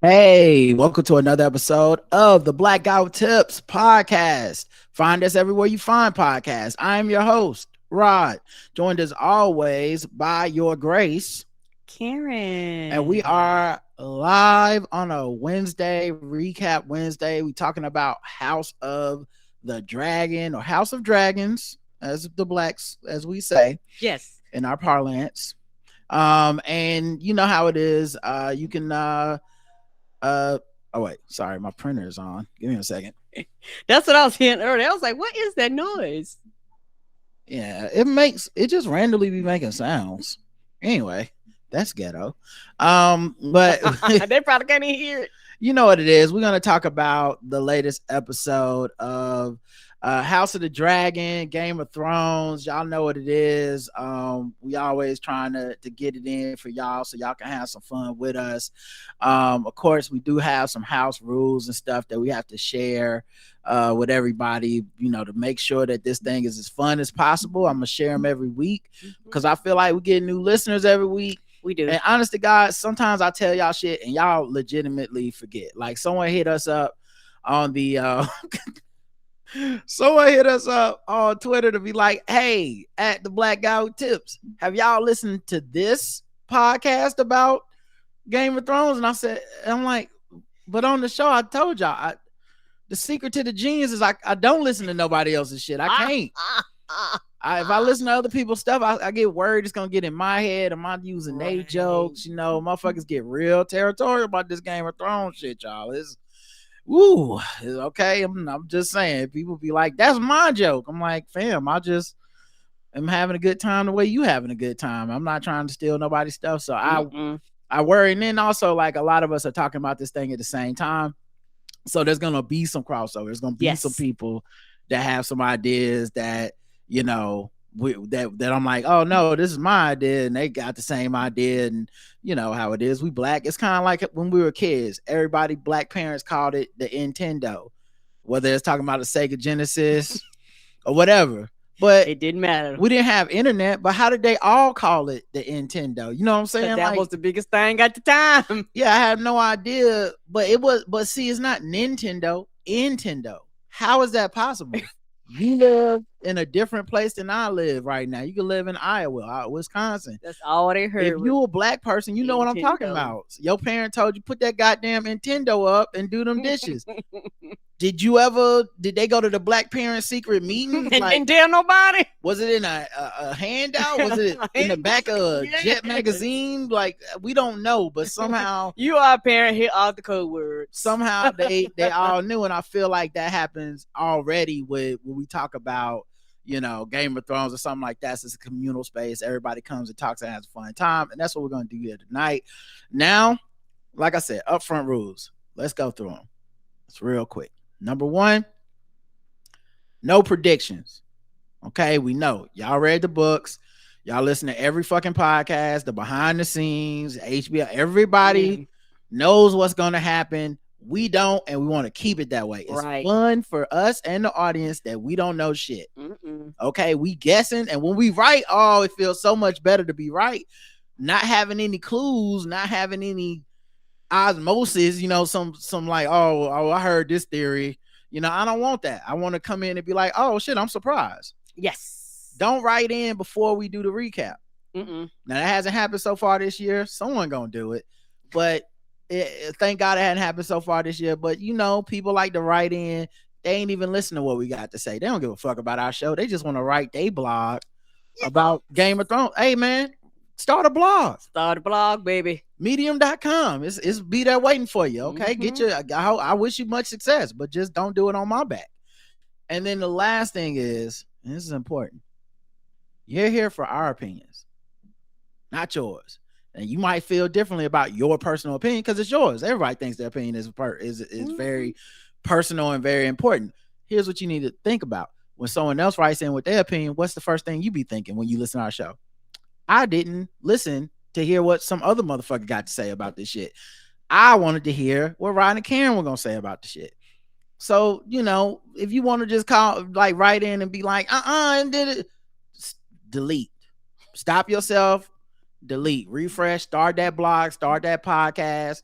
Hey, welcome to another episode of the Blackout Tips podcast. Find us everywhere you find podcasts. I am your host, Rod, joined as always by your grace, Karen. and we are live on a Wednesday, recap Wednesday. We're talking about House of the Dragon or House of Dragons, as the blacks, as we say, Yes. in our parlance. And you know how it is. You can oh wait, sorry, my printer is on. Give me a second. That's what I was hearing earlier. I was like, what is that noise? Yeah, it just randomly be making sounds. Anyway, that's ghetto. But They probably can't even hear it. you know what it is. We're gonna talk about the latest episode of House of the Dragon, Game of Thrones. Y'all know what it is. We always trying to get it in for y'all so y'all can have some fun with us. Of course, we do have some house rules and stuff that we have to share with everybody, you know, to make sure that this thing is as fun as possible. I'm gonna share them every week because I feel like we get new listeners every week. We do. And honest to God, sometimes I tell y'all shit and y'all legitimately forget. Like someone hit us up on the someone hit us up on Twitter to be like, hey, at the Black Guy with Tips, have y'all listened to this podcast about Game of Thrones? And I said, I'm like, but on the show, I told y'all, the secret to the genius is I don't listen to nobody else's shit. I can't. If I listen to other people's stuff, I get worried it's gonna get in my head. Am I using their jokes? You know, motherfuckers get real territorial about this Game of Thrones shit, y'all. It's okay. I'm just saying, people be like, that's my joke. I'm like, fam, I just am having a good time the way you having a good time. I'm not trying to steal nobody's stuff. So I worry. And then also, like, a lot of us are talking about this thing at the same time. So there's gonna be some crossover. There's gonna be some people that have some ideas that, you know, that I'm like, oh no, this is my idea, and they got the same idea, and you know how it is. We black. It's kind of like when we were kids. Everybody, black parents called it the Nintendo, whether it's talking about a Sega Genesis or whatever. But it didn't matter. We didn't have internet, but how did they all call it the Nintendo? You know what I'm saying? That was the biggest thing at the time. Yeah, I have no idea, but it was. But see, it's not Nintendo. Nintendo. How is that possible? You live in a different place than I live right now. You can live in Iowa, Wisconsin. That's all they heard. If you a black person, you know what I'm talking about. Your parent told you put that goddamn Nintendo up and do them dishes. Did they go to the black parent secret meeting? And didn't tell nobody? Was it in a handout? Was it in the back of a Jet magazine? Like, we don't know, but somehow you are a parent, hit all the code words. Somehow they all knew, and I feel like that happens already when we talk about, you know, Game of Thrones or something like that. It's a communal space. Everybody comes and talks and has a fun time, and that's what we're gonna do here tonight. Now, like I said, upfront rules. Let's go through them. It's real quick. Number one, no predictions. Okay, we know y'all read the books, y'all listen to every fucking podcast, the behind the scenes, HBO. Everybody knows what's gonna happen. We don't, and we want to keep it that way. It's fun for us and the audience that we don't know shit. Okay, we guessing, and when we write, oh, it feels so much better to be right. Not having any clues, not having any osmosis, you know, some like, oh, I heard this theory. You know, I don't want that. I want to come in and be like, oh shit, I'm surprised. Yes. Don't write in before we do the recap. Now that hasn't happened so far this year. Someone gonna do it, but thank God it hadn't happened so far this year. But you know, people like to write in. They ain't even listen to what we got to say. They don't give a fuck about our show. They just want to write their blog about Game of Thrones. Hey man, start a blog. Start a blog, baby. Medium.com. It's be there waiting for you. Okay. Get your, I wish you much success, but just don't do it on my back. And then the last thing is, and this is important, you're here for our opinions, not yours. And you might feel differently about your personal opinion because it's yours. Everybody thinks their opinion is very personal and very important. Here's what you need to think about. When someone else writes in with their opinion, what's the first thing you be thinking when you listen to our show? I didn't listen to hear what some other motherfucker got to say about this shit. I wanted to hear what Ryan and Karen were gonna say about the shit. So, you know, if you want to just write in and be like, and did it, delete. Stop yourself, delete, refresh, start that blog, start that podcast,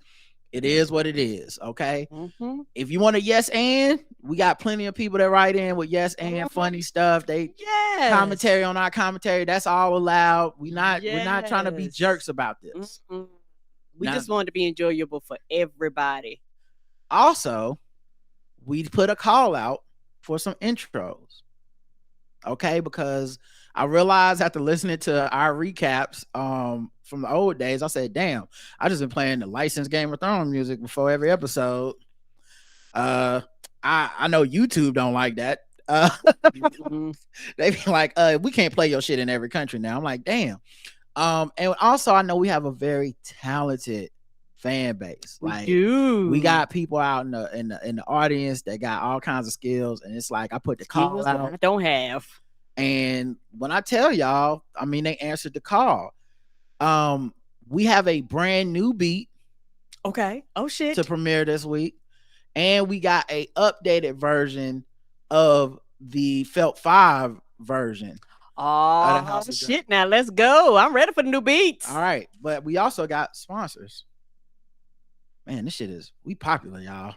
It is what it is. Okay. Mm-hmm. If you want a yes and, we got plenty of people that write in with yes and funny stuff. They commentary on our commentary. That's all allowed. We're not trying to be jerks about this. Mm-hmm. We just want to be enjoyable for everybody. Also, we put a call out for some intros. Okay, because I realized after listening to our recaps from the old days, I said, damn, I just been playing the licensed Game of Thrones music before every episode. I know YouTube don't like that. They be like, we can't play your shit in every country now. I'm like, damn. And also I know we have a very talented fan base. We got people out in the audience that got all kinds of skills, and it's like I put the call out. I don't have. And when I tell y'all, I mean they answered the call. We have a brand new beat. Okay. Oh shit. To premiere this week. And we got a updated version of the Felt 5 version. Oh shit. Now let's go. I'm ready for the new beats. All right. But we also got sponsors. Man, this shit we popular, y'all.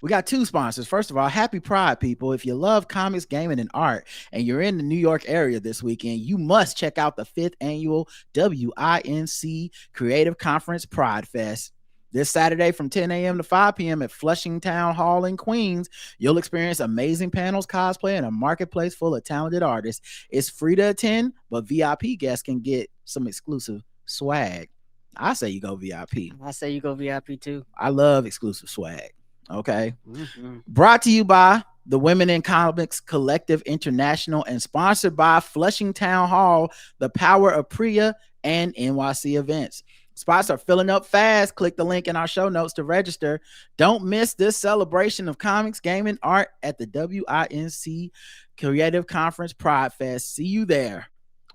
We got 2 sponsors. First of all, happy Pride, people. If you love comics, gaming, and art, and you're in the New York area this weekend, you must check out the 5th annual WINC Creative Conference Pridefest. This Saturday from 10 a.m. to 5 p.m. at Flushing Town Hall in Queens, you'll experience amazing panels, cosplay, and a marketplace full of talented artists. It's free to attend, but VIP guests can get some exclusive swag. I say you go VIP. I say you go VIP too. I love exclusive swag. Okay. Mm-hmm. Brought to you by the Women in Comics Collective International and sponsored by Flushing Town Hall, the Power of Priya, and NYC Events. Spots are filling up fast. Click the link in our show notes to register. Don't miss this celebration of comics, gaming, art at the WINC Creative Conference Pridefest. See you there.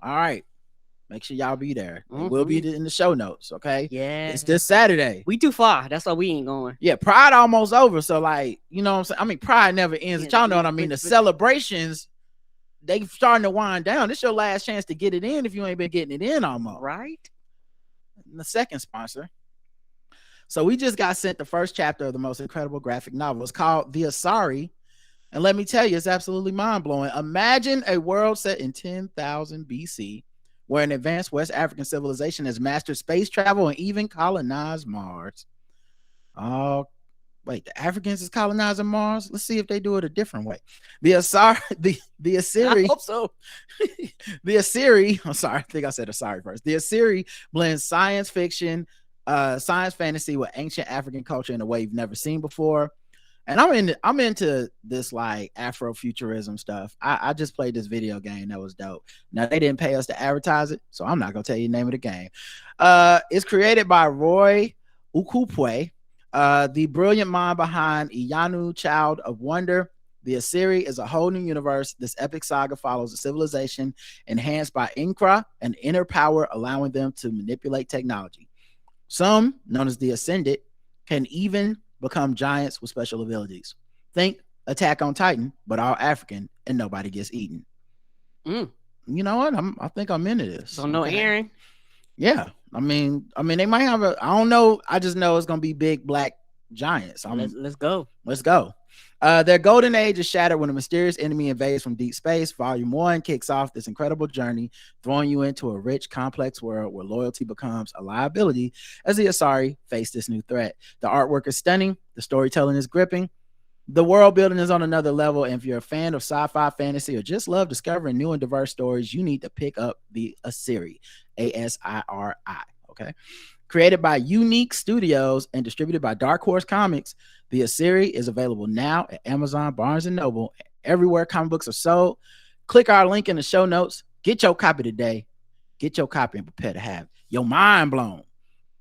All right. Make sure y'all be there. Mm-hmm. We'll be in the show notes, okay? Yeah. It's this Saturday. We too far. That's why we ain't going. Yeah, Pride almost over. So, like, you know what I'm saying? I mean, Pride never ends. Y'all know what I mean? The celebrations, they starting to wind down. This your last chance to get it in if you ain't been getting it in almost. Right? And the second sponsor. So, we just got sent the first chapter of the most incredible graphic novel. It's called The Asiri. And let me tell you, it's absolutely mind-blowing. Imagine a world set in 10,000 BC. Where an advanced West African civilization has mastered space travel and even colonized Mars. Oh, wait, the Africans is colonizing Mars? Let's see if they do it a different way. The Asiri. I hope so. The Asiri. I'm sorry, I think I said Asiri first. The Asiri blends science fiction, science fantasy with ancient African culture in a way you've never seen before. And I'm into this like Afrofuturism stuff. I just played this video game that was dope. Now they didn't pay us to advertise it, so I'm not gonna tell you the name of the game. It's created by Roy Ukupwe, the brilliant mind behind Iyanu, Child of Wonder. The Asiri is a whole new universe. This epic saga follows a civilization enhanced by Inkra, an inner power allowing them to manipulate technology. Some, known as the Ascended, can even become giants with special abilities. Think Attack on Titan, but all African and nobody gets eaten. You know what? I think I'm into this. So no Aaron. Yeah. I mean they might have I don't know. I just know it's gonna be big black giants. Let's go. Let's go. Their golden age is shattered when a mysterious enemy invades from deep space. Volume 1 kicks off this incredible journey, throwing you into a rich, complex world where loyalty becomes a liability as the Asiri face this new threat. The artwork is stunning. The storytelling is gripping. The world building is on another level. And if you're a fan of sci-fi, fantasy, or just love discovering new and diverse stories, you need to pick up the Asiri, Asiri. Okay. Created by Unique Studios and distributed by Dark Horse Comics, The Asiri is available now at Amazon, Barnes & Noble, everywhere comic books are sold. Click our link in the show notes. Get your copy today. Get your copy and prepare to have your mind blown.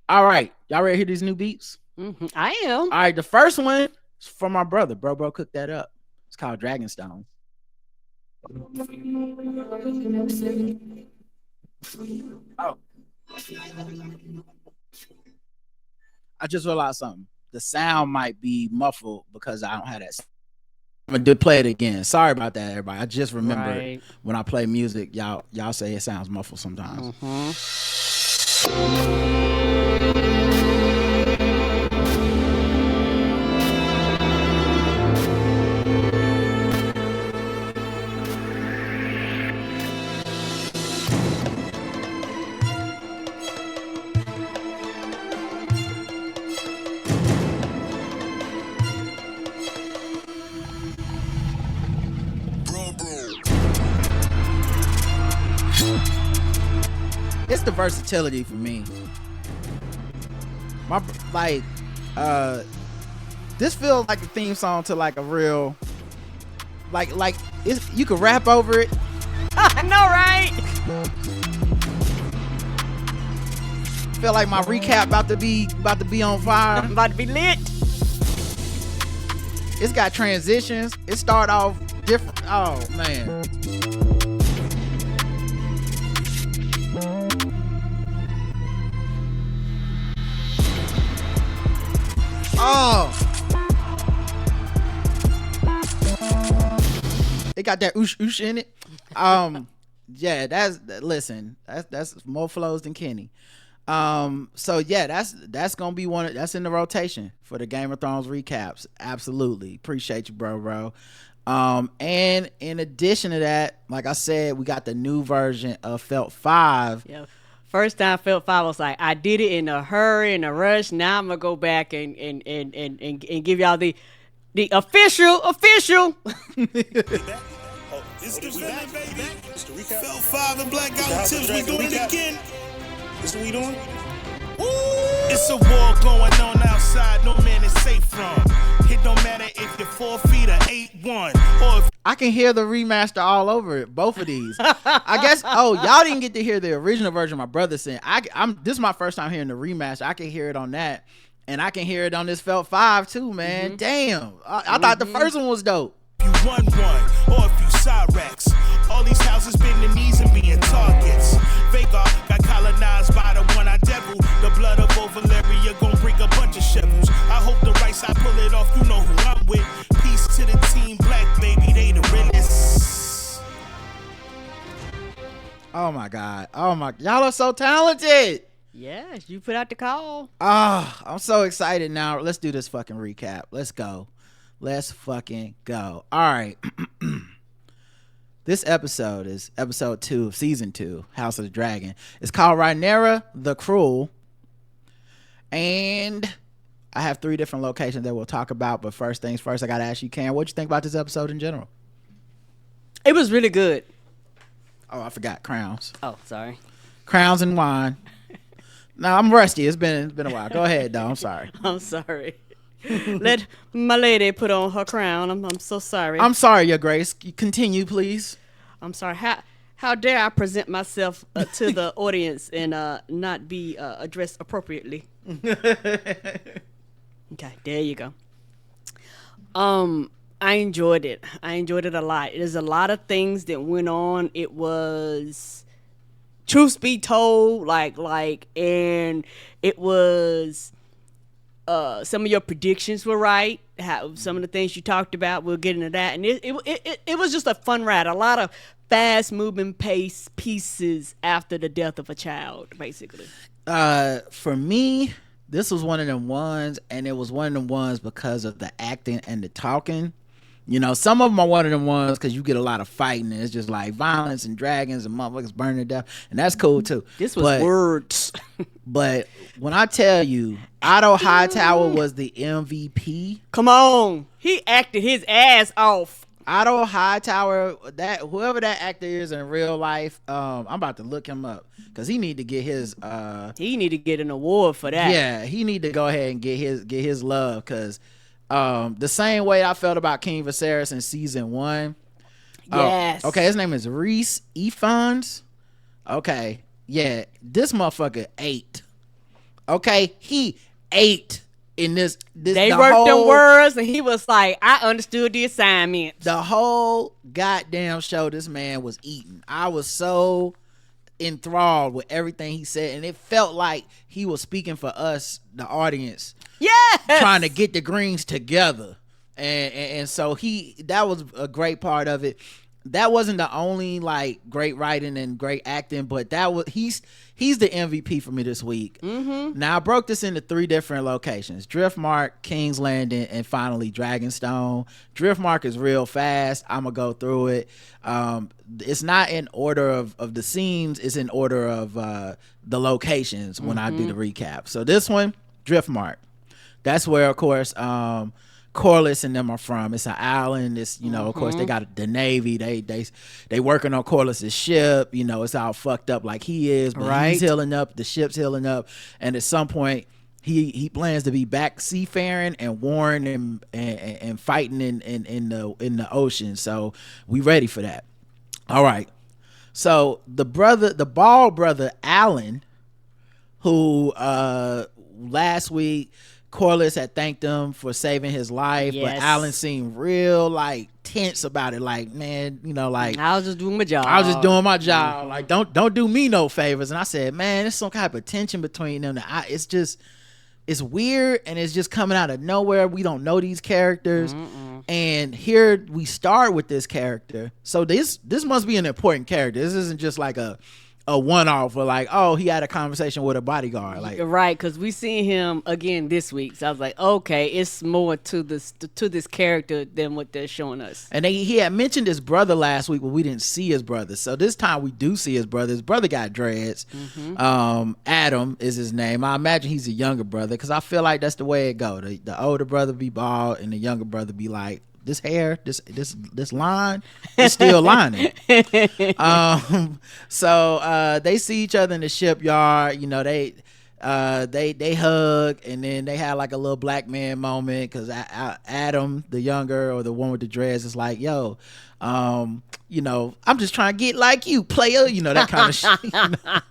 All right. Y'all ready to hear these new beats? Mm-hmm. I am. All right. The first one is from my brother. Bro cooked that up. It's called Dragonstone. Oh. I just realized something. The sound might be muffled because I don't have that. I'm gonna play it again. Sorry about that, everybody. I just remembered when I play music, y'all say it sounds muffled sometimes. it's the versatility for me. This feels like a theme song to like a real, like you could rap over it. I know, right? Feel like my recap about to be on fire. I'm about to be lit. It's got transitions. It start off different. Oh man. Oh. It got that oosh oosh in it. Yeah, that's more flows than Kenny. So yeah, that's gonna be that's in the rotation for the Game of Thrones recaps. Absolutely. Appreciate you, bro. And in addition to that, like I said, we got the new version of Felt 5. Yeah. First time Felt 5 was like, I did it in a hurry, in a rush. Now I'm gonna go back and give y'all the official. It's the feeling, baby. Felt 5 and Black Out Tips. We doing it again. This what we doing? It's a war going on outside. No man is safe from. It don't matter if you're 4 feet or 8'1", or if I can hear the remaster all over it. Both of these. I guess. Oh, y'all didn't get to hear the original version my brother sent. This is my first time hearing the remaster. I can hear it on that, and I can hear it on this Felt 5 too, man. Damn. I thought the first one was dope. you won one, or if you Cyrex. All these houses bending knees and being targets. Vega got colonized by the one-eyed devil. The blood of Ovalaria gon' bring a bunch of shovels. I hope the right side pull it off, you know who I'm with. Peace to the team black, baby, they the realest. Oh my God. Y'all are so talented. Yes, you put out the call. I'm so excited now. Let's do this fucking recap. Let's go. Let's fucking go. All right. This episode is episode 2 of season 2, House of the Dragon. It's called Rhaenyra the Cruel. And I have 3 different locations that we'll talk about. But first things first, I got to ask you, Cam, what'd you think about this episode in general? It was really good. Oh, I forgot. Crowns. Oh, sorry. Crowns and wine. No, I'm rusty. It's been a while. Go ahead, though. I'm sorry. I'm sorry. Let my lady put on her crown. I'm so sorry. I'm sorry, Your Grace. Continue, please. I'm sorry. How dare I present myself to the audience and not be addressed appropriately? Okay, there you go. I enjoyed it. I enjoyed it a lot. There's a lot of things that went on. It was, truth be told, and it was. Some of your predictions were right. Some of the things you talked about, we'll get into that. And it was just a fun ride. A lot of fast moving pieces after the death of a child, basically. For me, this was one of them ones, and it was one of them ones because of the acting and the talking. You know, some of them are one of them ones because you get a lot of fighting, and it's just like violence and dragons and motherfuckers burning to death, and that's cool too. This was words. But when I tell you, Otto Hightower was the MVP. Come on, he acted his ass off. Otto Hightower, that whoever that actor is in real life, I'm about to look him up because he need to get his. He need to get an award for that. Yeah, he need to go ahead and get his love because. The same way I felt about King Viserys in season 1. Yes. Okay, his name is Rhys Ifans. Okay, yeah, this motherfucker ate. Okay, he ate in this. They worked them words, and he was like, "I understood the assignment." The whole goddamn show, this man was eating. I was so enthralled with everything he said, and it felt like he was speaking for us, the audience. Yes! Trying to get the greens together. And so that was a great part of it. That wasn't the only like great writing and great acting, but he's the MVP for me this week. Mm-hmm. Now I broke this into 3 different locations: Driftmark, King's Landing, and finally Dragonstone. Driftmark is real fast. I'm gonna go through it. It's not in order of the scenes, it's in order of the locations when I do the recap. So this one, Driftmark. That's where, of course, Corliss and them are from. It's an island. It's, you know, of course they got the Navy. They working on Corliss's ship. You know, it's all fucked up like he is, but he's healing up. The ship's healing up, and at some point he plans to be back seafaring and warring and fighting in the ocean. So we ready for that. All right. So the bald brother Alan, who last week Corliss had thanked him for saving his life, but Alan seemed real like tense about it. Like, man, you know, like I was just doing my job. Like, don't do me no favors. And I said, man, there's some type of tension between them. It's weird, and it's just coming out of nowhere. We don't know these characters. And here we start with this character. So this must be an important character. This isn't just like a one-off or like, oh, he had a conversation with a bodyguard. Like, right, because we seen him again this week. So I was like, okay, it's more to this character than what they're showing us. And he had mentioned his brother last week, but we didn't see his brother. So this time we do see his brother. His brother got dreads. Adam is his name. I imagine he's a younger brother, because I feel like that's the way it go. The older brother be bald, and the younger brother be like, this hair, this line is still lining. So they see each other in the shipyard. You know, they hug, and then they have like a little black man moment, because Adam, the younger, or the one with the dreads, is like, yo, you know, I'm just trying to get like you, player. You know, that kind of shit. You know?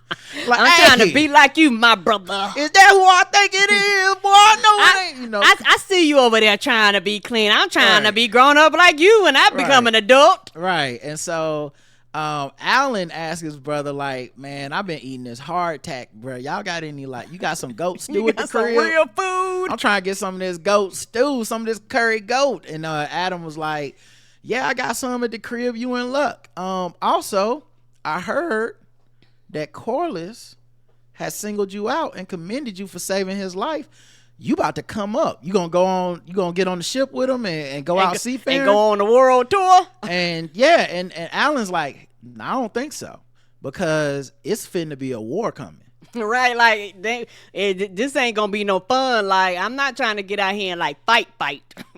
Like, I'm trying to be like you, my brother. Is that who I think it is? Boy, I know it ain't. You know, I see you over there trying to be clean. I'm trying to be grown up like you, and I become an adult. Right. And so Alan asked his brother, like, man, I've been eating this hardtack, bro. Y'all got any, like, you got some goat stew at the crib? Some real food. I'm trying to get some of this goat stew, some of this curry goat. And Adam was like, yeah, I got some at the crib. You in luck. Also, I heard that Corliss has singled you out and commended you for saving his life. You about to come up. You gonna get on the ship with him and go out seafaring and go on the world tour. And yeah, and Alan's like, I don't think so, because it's finna be a war coming. Right, like this ain't gonna be no fun. Like, I'm not trying to get out here and like fight.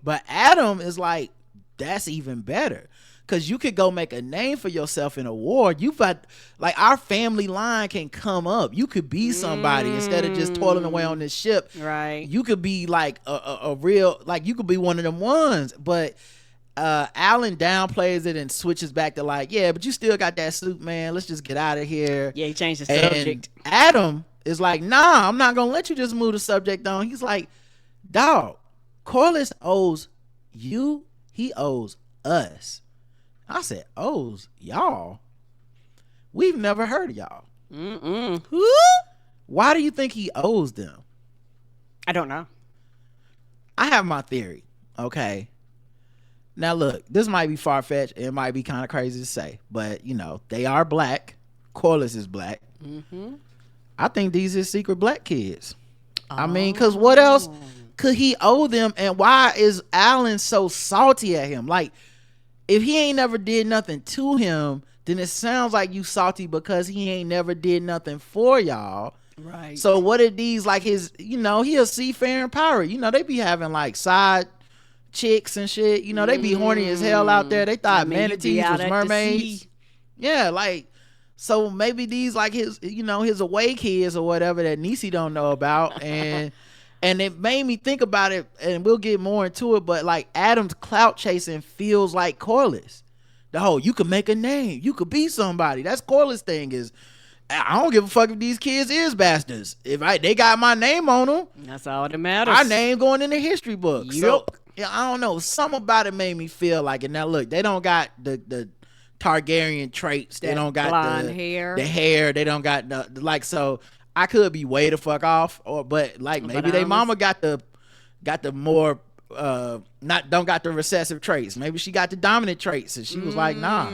But Adam is like, that's even better, because you could go make a name for yourself in a war. You've got, like, our family line can come up. You could be somebody instead of just toiling away on this ship. Right. You could be like a real, like, you could be one of them ones. But Alan downplays it and switches back to like, yeah, but you still got that suit, man. Let's just get out of here. Yeah, he changed the subject. Adam is like, nah, I'm not gonna let you just move the subject on. He's like, dog, Corliss owes you. He owes us. I said, owes y'all? We've never heard of y'all. Who? Why do you think he owes them? I don't know. I have my theory. Okay. Now look, this might be far-fetched. It might be kind of crazy to say, but you know, they are black. Corliss is black. I think these are secret black kids. I mean, because what else could he owe them? And why is Alan so salty at him? Like, if he ain't never did nothing to him, then it sounds like you salty because he ain't never did nothing for y'all. Right. So what are these, like, his, you know, he a seafaring pirate. You know, they be having like side chicks and shit. You know, they be horny as hell out there. They thought manatees was mermaids. Yeah, like, so maybe these like his, you know, his away kids or whatever that Niecy don't know about. And it made me think about it, and we'll get more into it, but like Adam's clout chasing feels like Corliss. The whole, you could make a name, you could be somebody. That's Corliss thing. Is I don't give a fuck if these kids is bastards. If they got my name on them, that's all that matters. my name going in the history book. Yep. So yeah, I don't know, something about it made me feel like it. Now look, they don't got the Targaryen traits. They don't got the hair. They don't got the, like, so I could be way the fuck off, but like maybe they mama got the more don't got the recessive traits. Maybe she got the dominant traits, and she was like, nah.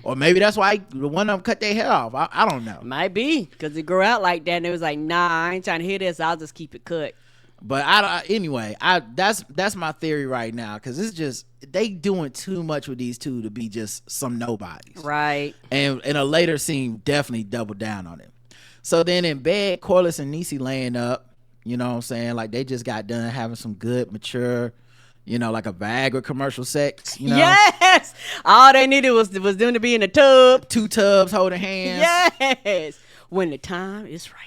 Or maybe that's why the one of them cut their hair off. I don't know. Might be because it grew out like that, and it was like, nah, I ain't trying to hear this. I'll just keep it cut. But anyway, that's my theory right now, because it's just they doing too much with these two to be just some nobodies, right? And in a later scene, definitely double down on it. So then in bed, Corliss and Niecy laying up, you know what I'm saying? Like they just got done having some good, mature like a Viagra commercial sex. Yes, all they needed was them to be in the tub, 2 tubs holding hands. Yes, when the time is right.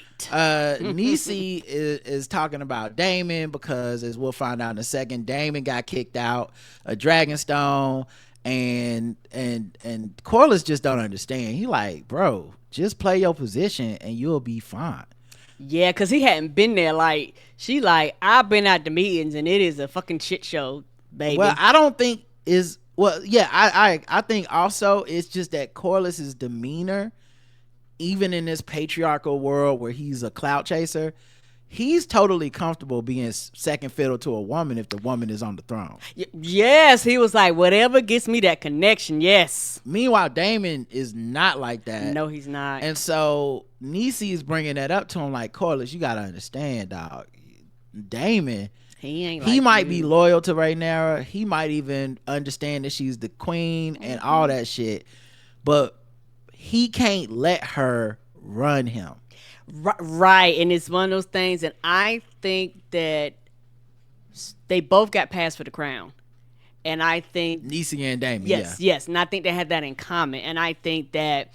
Niecy is talking about Daemon because, as we'll find out in a second, Daemon got kicked out of Dragonstone, and Corlys just don't understand. He like, bro, just play your position and you'll be fine. Yeah, because he hadn't been there. Like, she like, I've been at the meetings and it is a fucking shit show, baby. Well, I don't think I think also it's just that Corlys's demeanor, even in this patriarchal world where he's a clout chaser, he's totally comfortable being second fiddle to a woman if the woman is on the throne. Yes, he was like, whatever gets me that connection, yes. Meanwhile, Daemon is not like that. No, he's not. And so Niecy is bringing that up to him like, Corlys, you got to understand, dog. Daemon, he might be loyal to Rhaenyra. He might even understand that she's the queen and all that shit. But he can't let her run him. Right, and it's one of those things, and I think that they both got passed for the crown, and I think Niecy and Daemon, yes, and I think they had that in common, and I think that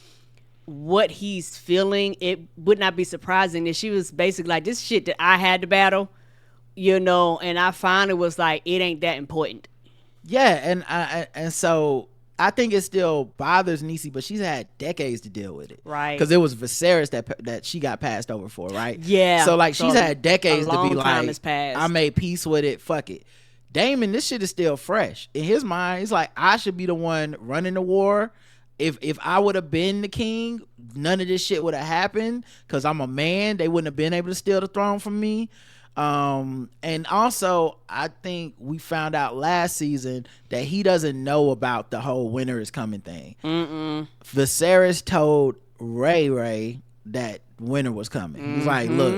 what he's feeling, it would not be surprising if she was basically like, this shit that I had to battle, and I finally was like, it ain't that important. Yeah, and so I think it still bothers Niecy, but she's had decades to deal with it. Right. Because it was Viserys that she got passed over for, right? Yeah. So, like, she's had decades to be like, I made peace with it, fuck it. Daemon, this shit is still fresh. In his mind, he's like, I should be the one running the war. If I would have been the king, none of this shit would have happened because I'm a man. They wouldn't have been able to steal the throne from me. And also I think we found out last season that he doesn't know about the whole winter is coming thing. Viserys told Ray that winter was coming. He's like, look,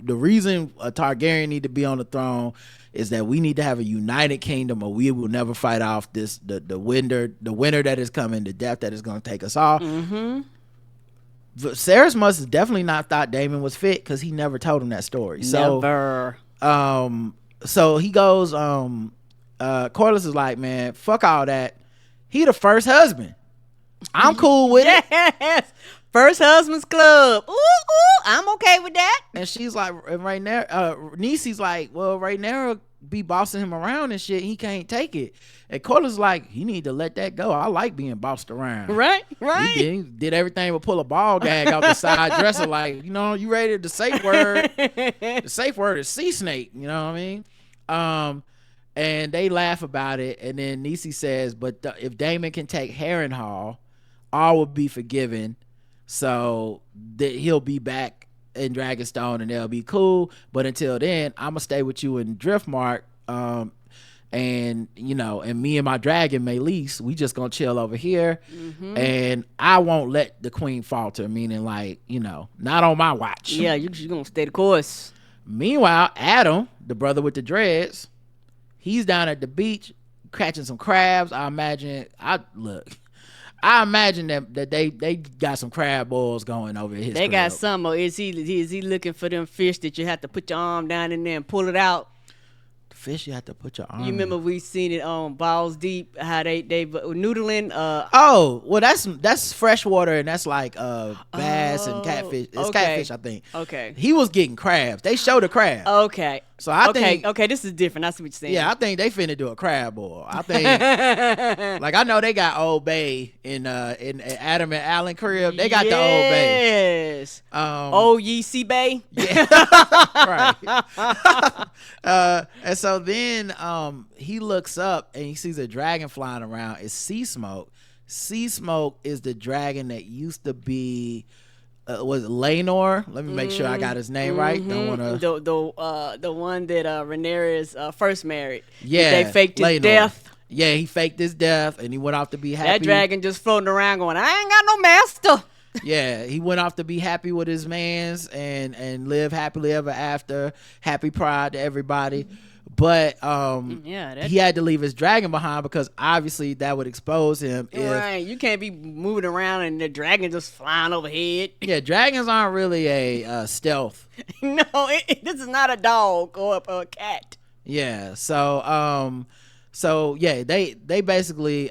the reason a Targaryen need to be on the throne is that we need to have a united kingdom or we will never fight off the winter that is coming, the death that is going to take us all. Viserys must have definitely not thought Daemon was fit because he never told him that story. Never. So he goes, Corlys is like, man, fuck all that. He the first husband. I'm cool with it. Yes. First husband's club. Ooh, I'm okay with that. And she's like, right now, Niecy's like, well, right now be bossing him around and shit. He can't take it. And Corlys like, you need to let that go. I like being bossed around. Right. He did everything but pull a ball gag out the side dresser. Like, you ready? The safe word is sea snake. You know what I mean? And they laugh about it. And then Niecy says, but if Daemon can take Harrenhal, all will be forgiven. So that he'll be back in Dragonstone and they'll be cool. But until then, I'm gonna stay with you in Driftmark. And me and my dragon Maelys, we just gonna chill over here. And I won't let the queen falter, meaning like, not on my watch. Yeah, you're gonna stay the course. Meanwhile, Adam, the brother with the dreads, he's down at the beach catching some crabs. I imagine that they got some crab boils going over his They crib. got some, or is he looking for them fish that you have to put your arm down in there and pull it out? Fish you have to put your arm. You remember we seen it on Balls Deep, how they noodling. That's freshwater, and that's like bass and catfish. It's catfish, I think. Okay. He was getting crabs. They showed the crab. Okay. So I think this is different. That's what you're saying. Yeah, I think they finna do a crab boil. I think like I know they got Old Bay in Adam and Allen crib. They got the Old Bay. Yes. OYC Bay. Yeah. Right. And so then he looks up and he sees a dragon flying around. It's Sea Smoke. Sea Smoke is the dragon that used to be was it Laenor? Let me make sure I got his name right. Don't want to the one that Rhaenyra first married. Yeah, they faked his Laenor. death. Yeah, he faked his death and he went off to be happy. That dragon just floating around going, I ain't got no master. Yeah, he went off to be happy with his mans and live happily ever after. Happy Pride to everybody. But he had to leave his dragon behind because obviously that would expose him. Right, you can't be moving around and the dragon just flying overhead. Yeah, dragons aren't really a stealth. No, this is not a dog or a cat. Yeah, so So yeah, they basically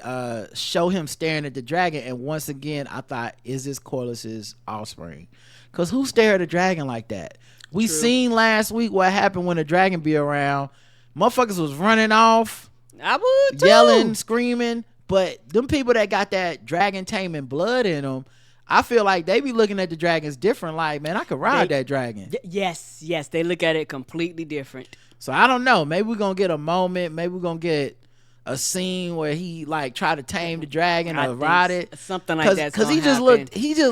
show him staring at the dragon, and once again I thought, is this Corlys's offspring? Because who stared at a dragon like that? We seen last week what happened when a dragon be around. Motherfuckers was running off, I would too. yelling, screaming. But them people that got that dragon taming blood in them, I feel like they be looking at the dragons different. Like, man, I could ride that dragon. Yes, they look at it completely different. So I don't know. Maybe we're gonna get a moment. Maybe we're gonna get a scene where he like try to tame the dragon or ride it, something like that. Because he just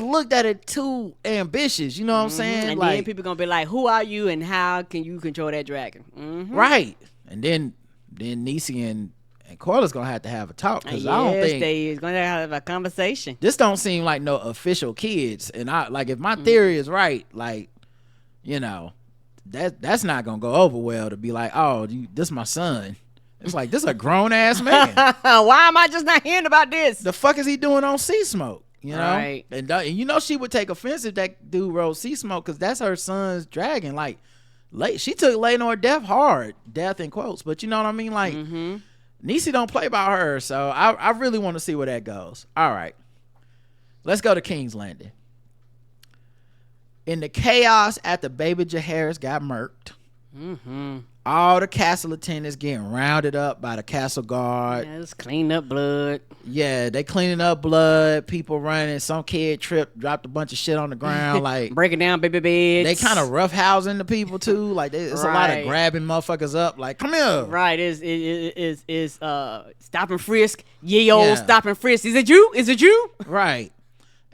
looked at it too ambitious. You know what I'm saying? And like, then people gonna be like, "Who are you, and how can you control that dragon?" Right. And then Niecy and Corlys gonna have to have a talk, because I don't think they gonna have a conversation. This don't seem like no official kids. And I like, if my theory is right, like, you know, that's not gonna go over well to be like, oh, this my son. It's like, this a grown ass man. Why am I just not hearing about this? The fuck is he doing on Sea Smoke? You know, right. And you know she would take offense if that dude wrote Sea Smoke, because that's her son's dragon. Like, she took Laenor death in quotes, but you know what I mean. Like, Niecy don't play by her, so I really want to see where that goes. All right, let's go to King's Landing. In the chaos after Baby Jaehaerys got murked, all the castle attendants getting rounded up by the castle guard. Yeah, it's cleaning up blood. Yeah, they cleaning up blood. People running. Some kid tripped, dropped a bunch of shit on the ground, like breaking down baby beds. They kind of roughhousing the people too. Like, it's a lot of grabbing motherfuckers up. Like, come here. Right. Is stop and frisk. Stop and frisk. Is it you? Right.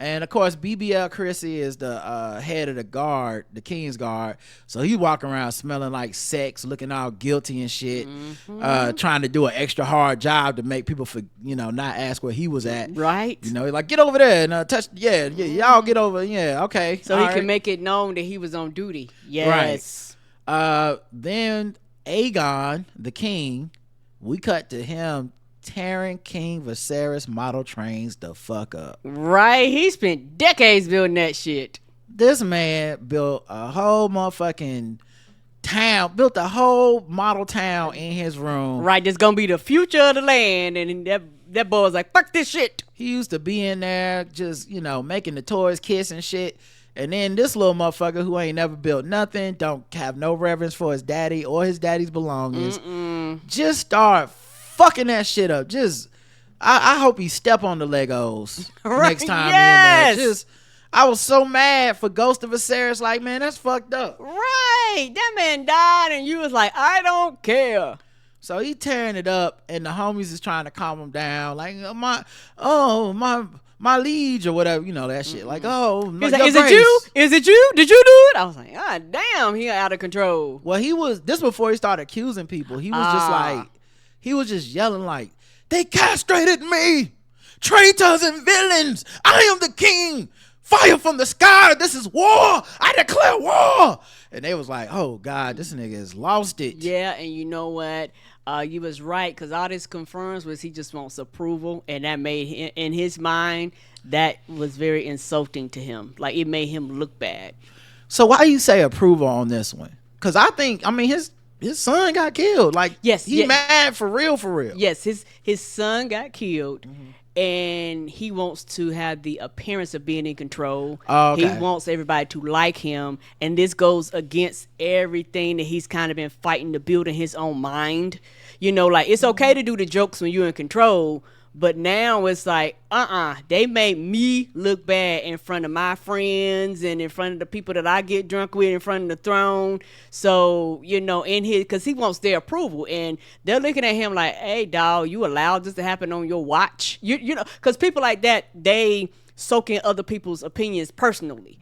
And of course, BBL Chrissy is the head of the guard, the King's Guard. So he walking around smelling like sex, looking all guilty and shit, trying to do an extra hard job to make people, not ask where he was at. Right. You know, like, get over there and touch. Yeah, y'all get over. Yeah, okay. So he can make it known that he was on duty. Yes. Right. Then Aegon, the king, we cut to him tearing King Viserys model trains the fuck up. Right, he spent decades building that shit. This man built a whole motherfucking town, built a whole model town in his room. Right, that's gonna be the future of the land, and that boy was like, fuck this shit. He used to be in there just, making the toys kiss and shit. And then this little motherfucker who ain't never built nothing, don't have no reverence for his daddy or his daddy's belongings, just start fucking that shit up. Just I hope he step on the Legos next time. Yes. He in there. I was so mad for Ghost of Viserys. Like, man, that's fucked up. Right, that man died, and you was like, I don't care. So he tearing it up, and the homies is trying to calm him down. Like, my liege or whatever, that shit. Like, he's like, is it you? Is it you? Did you do it? I was like, God damn, he out of control. Well, this before he started accusing people. He was just like. He was just yelling like, they castrated me! Traitors and villains! I am the king! Fire from the sky! This is war! I declare war! And they was like, oh God, this nigga has lost it. Yeah, and you know what? You was right, because all this confirms was he just wants approval, and that made him, in his mind, that was very insulting to him. Like, it made him look bad. So why you say approval on this one? Because his son got killed. Like, he mad for real. Yes, his son got killed, and he wants to have the appearance of being in control. Oh, okay. He wants everybody to like him, and this goes against everything that he's kind of been fighting to build in his own mind. Like, it's okay to do the jokes when you're in control, but now it's like, they made me look bad in front of my friends and in front of the people that I get drunk with, in front of the throne. So, because he wants their approval, and they're looking at him like, hey, dog, you allowed this to happen on your watch? Because people like that, they soak in other people's opinions personally.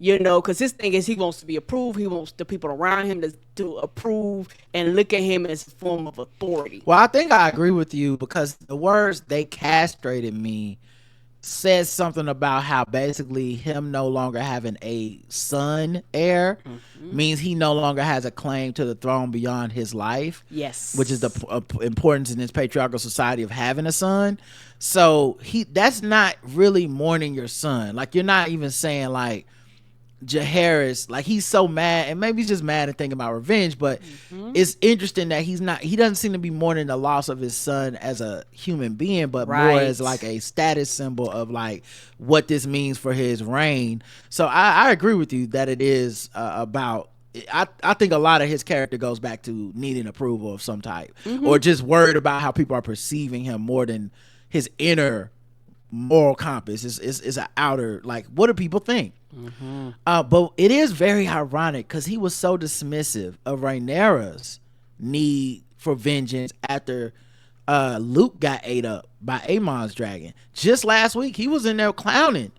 Because his thing is he wants to be approved. He wants the people around him to approve and look at him as a form of authority. Well, I think I agree with you, because the words "they castrated me" says something about how basically him no longer having a son heir means he no longer has a claim to the throne beyond his life. Yes. Which is the importance in this patriarchal society of having a son. So that's not really mourning your son. Like, you're not even saying like, Jaehaerys, like he's so mad, and maybe he's just mad and thinking about revenge, but it's interesting that he doesn't seem to be mourning the loss of his son as a human being, but more as like a status symbol of like what this means for his reign. So I agree with you that it is about, I think a lot of his character goes back to needing approval of some type, or just worried about how people are perceiving him more than his inner moral compass. Is an outer, like, what do people think? But it is very ironic because he was so dismissive of Rhaenyra's need for vengeance after Luke got ate up by Aemon's dragon. Just last week he was in there clowning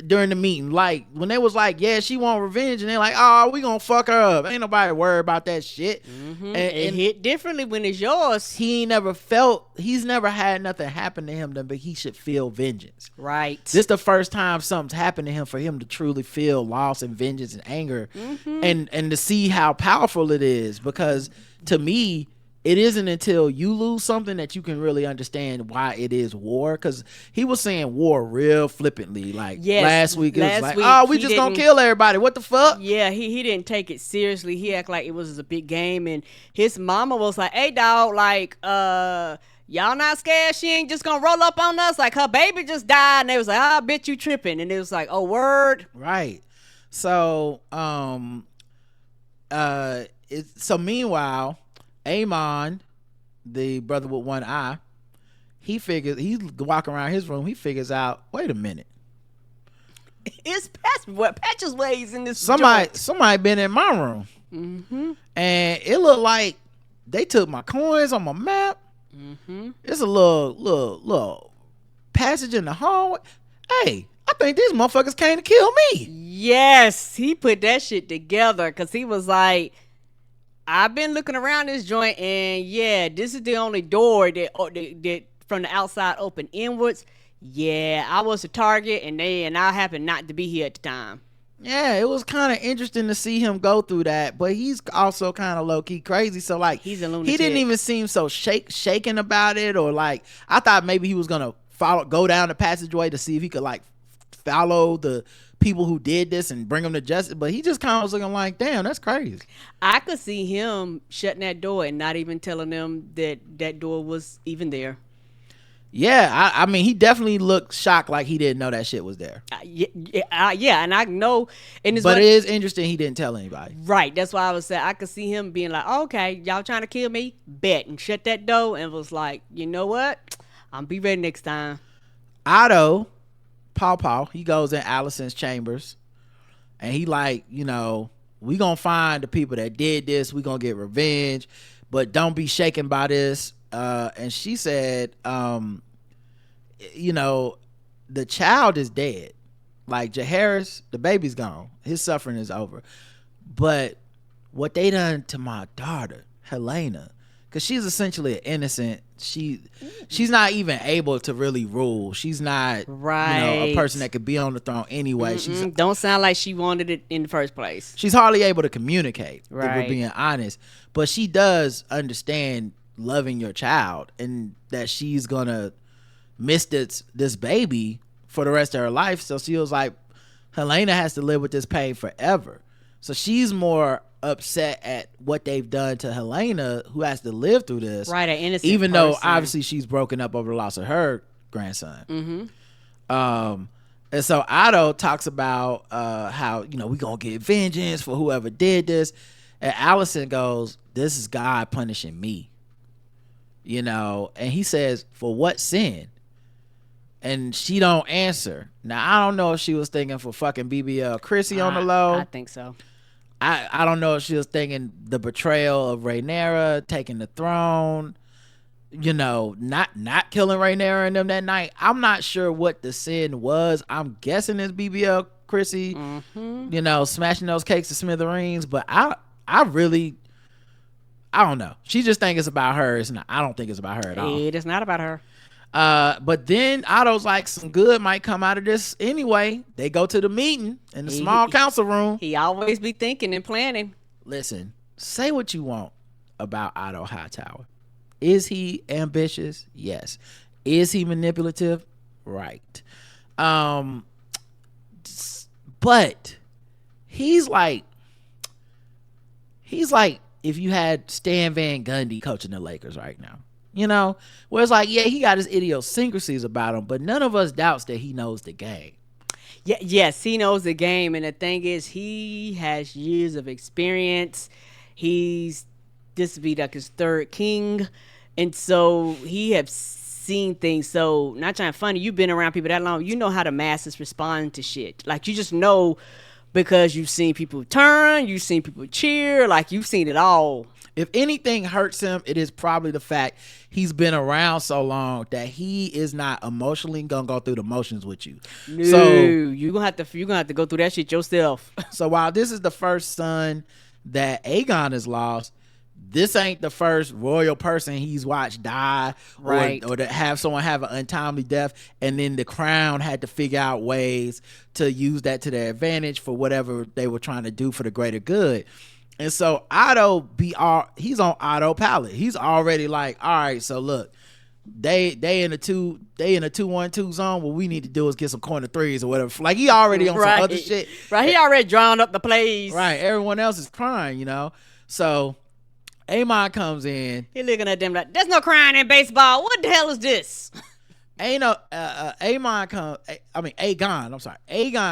during the meeting, like when they was like, yeah, she want revenge, and they're like, oh, we gonna fuck her up, ain't nobody worried about that shit. And it hit differently when it's yours. He's never had nothing happen to him but he should feel vengeance. Right. This the first time something's happened to him for him to truly feel loss and vengeance and anger, and to see how powerful it is, because to me, it isn't until you lose something that you can really understand why it is war. Because he was saying war real flippantly. Like last week, it was like, oh, we just gonna kill everybody. What the fuck? Yeah, he didn't take it seriously. He acted like it was a big game. And his mama was like, hey, dog, like, y'all not scared? She ain't just gonna roll up on us? Like, her baby just died. And they was like, I bet you tripping. And it was like, oh, word. Right. So, so meanwhile, Aemond, the brother with one eye, he's walking around his room. He figures out, wait a minute, it's Patches ways in this. Somebody been in my room, and it looked like they took my coins on my map. It's a little passage in the hallway. Hey, I think these motherfuckers came to kill me. Yes, he put that shit together because he was like, I've been looking around this joint, and yeah, this is the only door that from the outside open inwards. Yeah, I was a target, and I happened not to be here at the time. Yeah, it was kind of interesting to see him go through that, but he's also kind of low key crazy. So like, he's a lunatic. He didn't even seem so shaken about it, or like I thought maybe he was gonna go down the passageway to see if he could like follow the people who did this and bring them to justice, but he just kind of was looking like, damn, that's crazy. I could see him shutting that door and not even telling them that door was even there. Yeah, I mean, he definitely looked shocked, like he didn't know that shit was there. Yeah, and I know. But it is interesting he didn't tell anybody. Right, that's why I was saying I could see him being like, okay, y'all trying to kill me? Bet. And shut that door and was like, you know what? I'll be ready next time. Otto, Paw, he goes in Alicent's chambers, and he like, you know, we gonna find the people that did this. We gonna get revenge, but don't be shaken by this. And she said, you know, the child is dead. Like Jaehaerys, the baby's gone. His suffering is over. But what they done to my daughter, Helena, because she's essentially an innocent. She's not even able to really rule. She's not, you know, a person that could be on the throne anyway. Don't sound like she wanted it in the first place. She's hardly able to communicate, right, if we're being honest. But she does understand loving your child, and that she's gonna miss this baby for the rest of her life. So she was like, Helena has to live with this pain forever. So she's more upset at what they've done to Helena, who has to live through this, right? An innocent even person. though obviously she's broken up over the loss of her grandson. And so Otto talks about how, you know, we gonna get vengeance for whoever did this, and Alicent goes, this is God punishing me, you know. And he says, for what sin? And she don't answer. Now I don't know if she was thinking for fucking BBL Chrissy on the low. I think so. I don't know if she was thinking the betrayal of Rhaenyra, taking the throne, you know, not killing Rhaenyra and them that night. I'm not sure what the sin was. I'm guessing it's BBL Chrissy, you know, smashing those cakes to smithereens. But I don't know. She just think it's about her. It's not. I don't think it's about her at all. It is not about her. But then Otto's like, some good might come out of this anyway. They go to the meeting in the small council room. He always be thinking and planning. Listen, say what you want about Otto Hightower. Is he ambitious? Yes. Is he manipulative? Right. But he's like if you had Stan Van Gundy coaching the Lakers right now, you know, where it's like, yeah, he got his idiosyncrasies about him, but none of us doubts that he knows the game. Yeah, yes, he knows the game, and the thing is, he has years of experience. This will be like his third king, and so he has seen things. So, not trying to funny, you've been around people that long, you know how the masses respond to shit. Like, you just know because you've seen people turn, you've seen people cheer, like you've seen it all. If anything hurts him, it is probably the fact he's been around so long that he is not emotionally gonna go through the motions with you. No, so you're gonna have to go through that shit yourself. So while this is the first son that Aegon has lost, this ain't the first royal person he's watched die, right? Or to have someone have an untimely death, and then the crown had to figure out ways to use that to their advantage for whatever they were trying to do for the greater good. And so Otto he's on autopilot. He's already like, all right, so look, they in a 2-1-2 zone. What we need to do is get some corner threes or whatever. Like, he already on some other shit. Right, he already drawn up the plays. Right, everyone else is crying, you know. So Aemond comes in. He looking at them like, there's no crying in baseball. What the hell is this? Aegon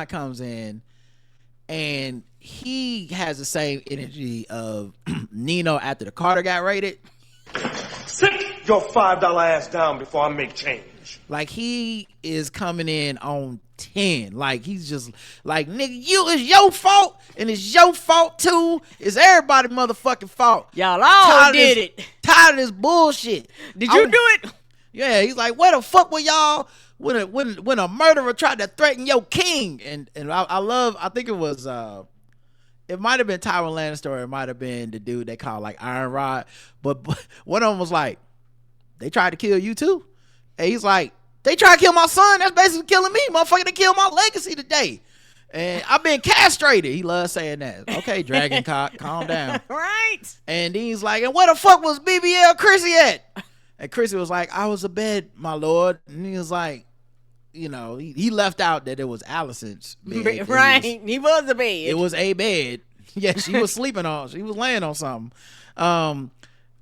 comes in, and he has the same energy of Nino after the Carter got raided. Sit your $5 ass down before I make change. Like, he is coming in on 10. Like, he's just like, nigga, it's your fault, and it's your fault too. It's everybody's motherfucking fault. Y'all all did it. Tired of this bullshit. Did you do it? Yeah, he's like, where the fuck were y'all when a murderer tried to threaten your king? And I think it was it might have been Tywin Lannister, or it might have been the dude they call like Iron Rod, but one of them was like, they tried to kill you too. And he's like, they tried to kill my son. That's basically killing me, motherfucker. They killed my legacy today, and I've been castrated. He loves saying that. Okay, Dragon Cock, calm down. Right. And then he's like, and where the fuck was BBL Chrissy at? And Chrissy was like, I was abed, my lord. And he was like, you know, he left out that it was Allison's bed. Right, he was a bed. It was a bed. Yeah, she was she was laying on something. And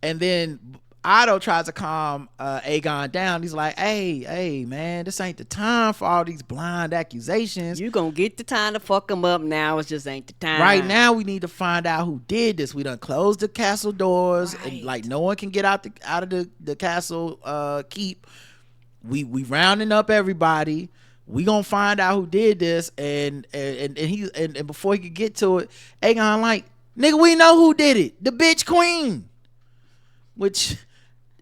then Otto tries to calm Aegon down. He's like, hey, man, this ain't the time for all these blind accusations. You gonna get the time to fuck him up now. It just ain't the time. Right now, we need to find out who did this. We done closed the castle doors, right, and like no one can get out of the castle keep. We rounding up everybody. We gonna find out who did this, and before he could get to it, Aegon like, nigga, we know who did it. The bitch queen, which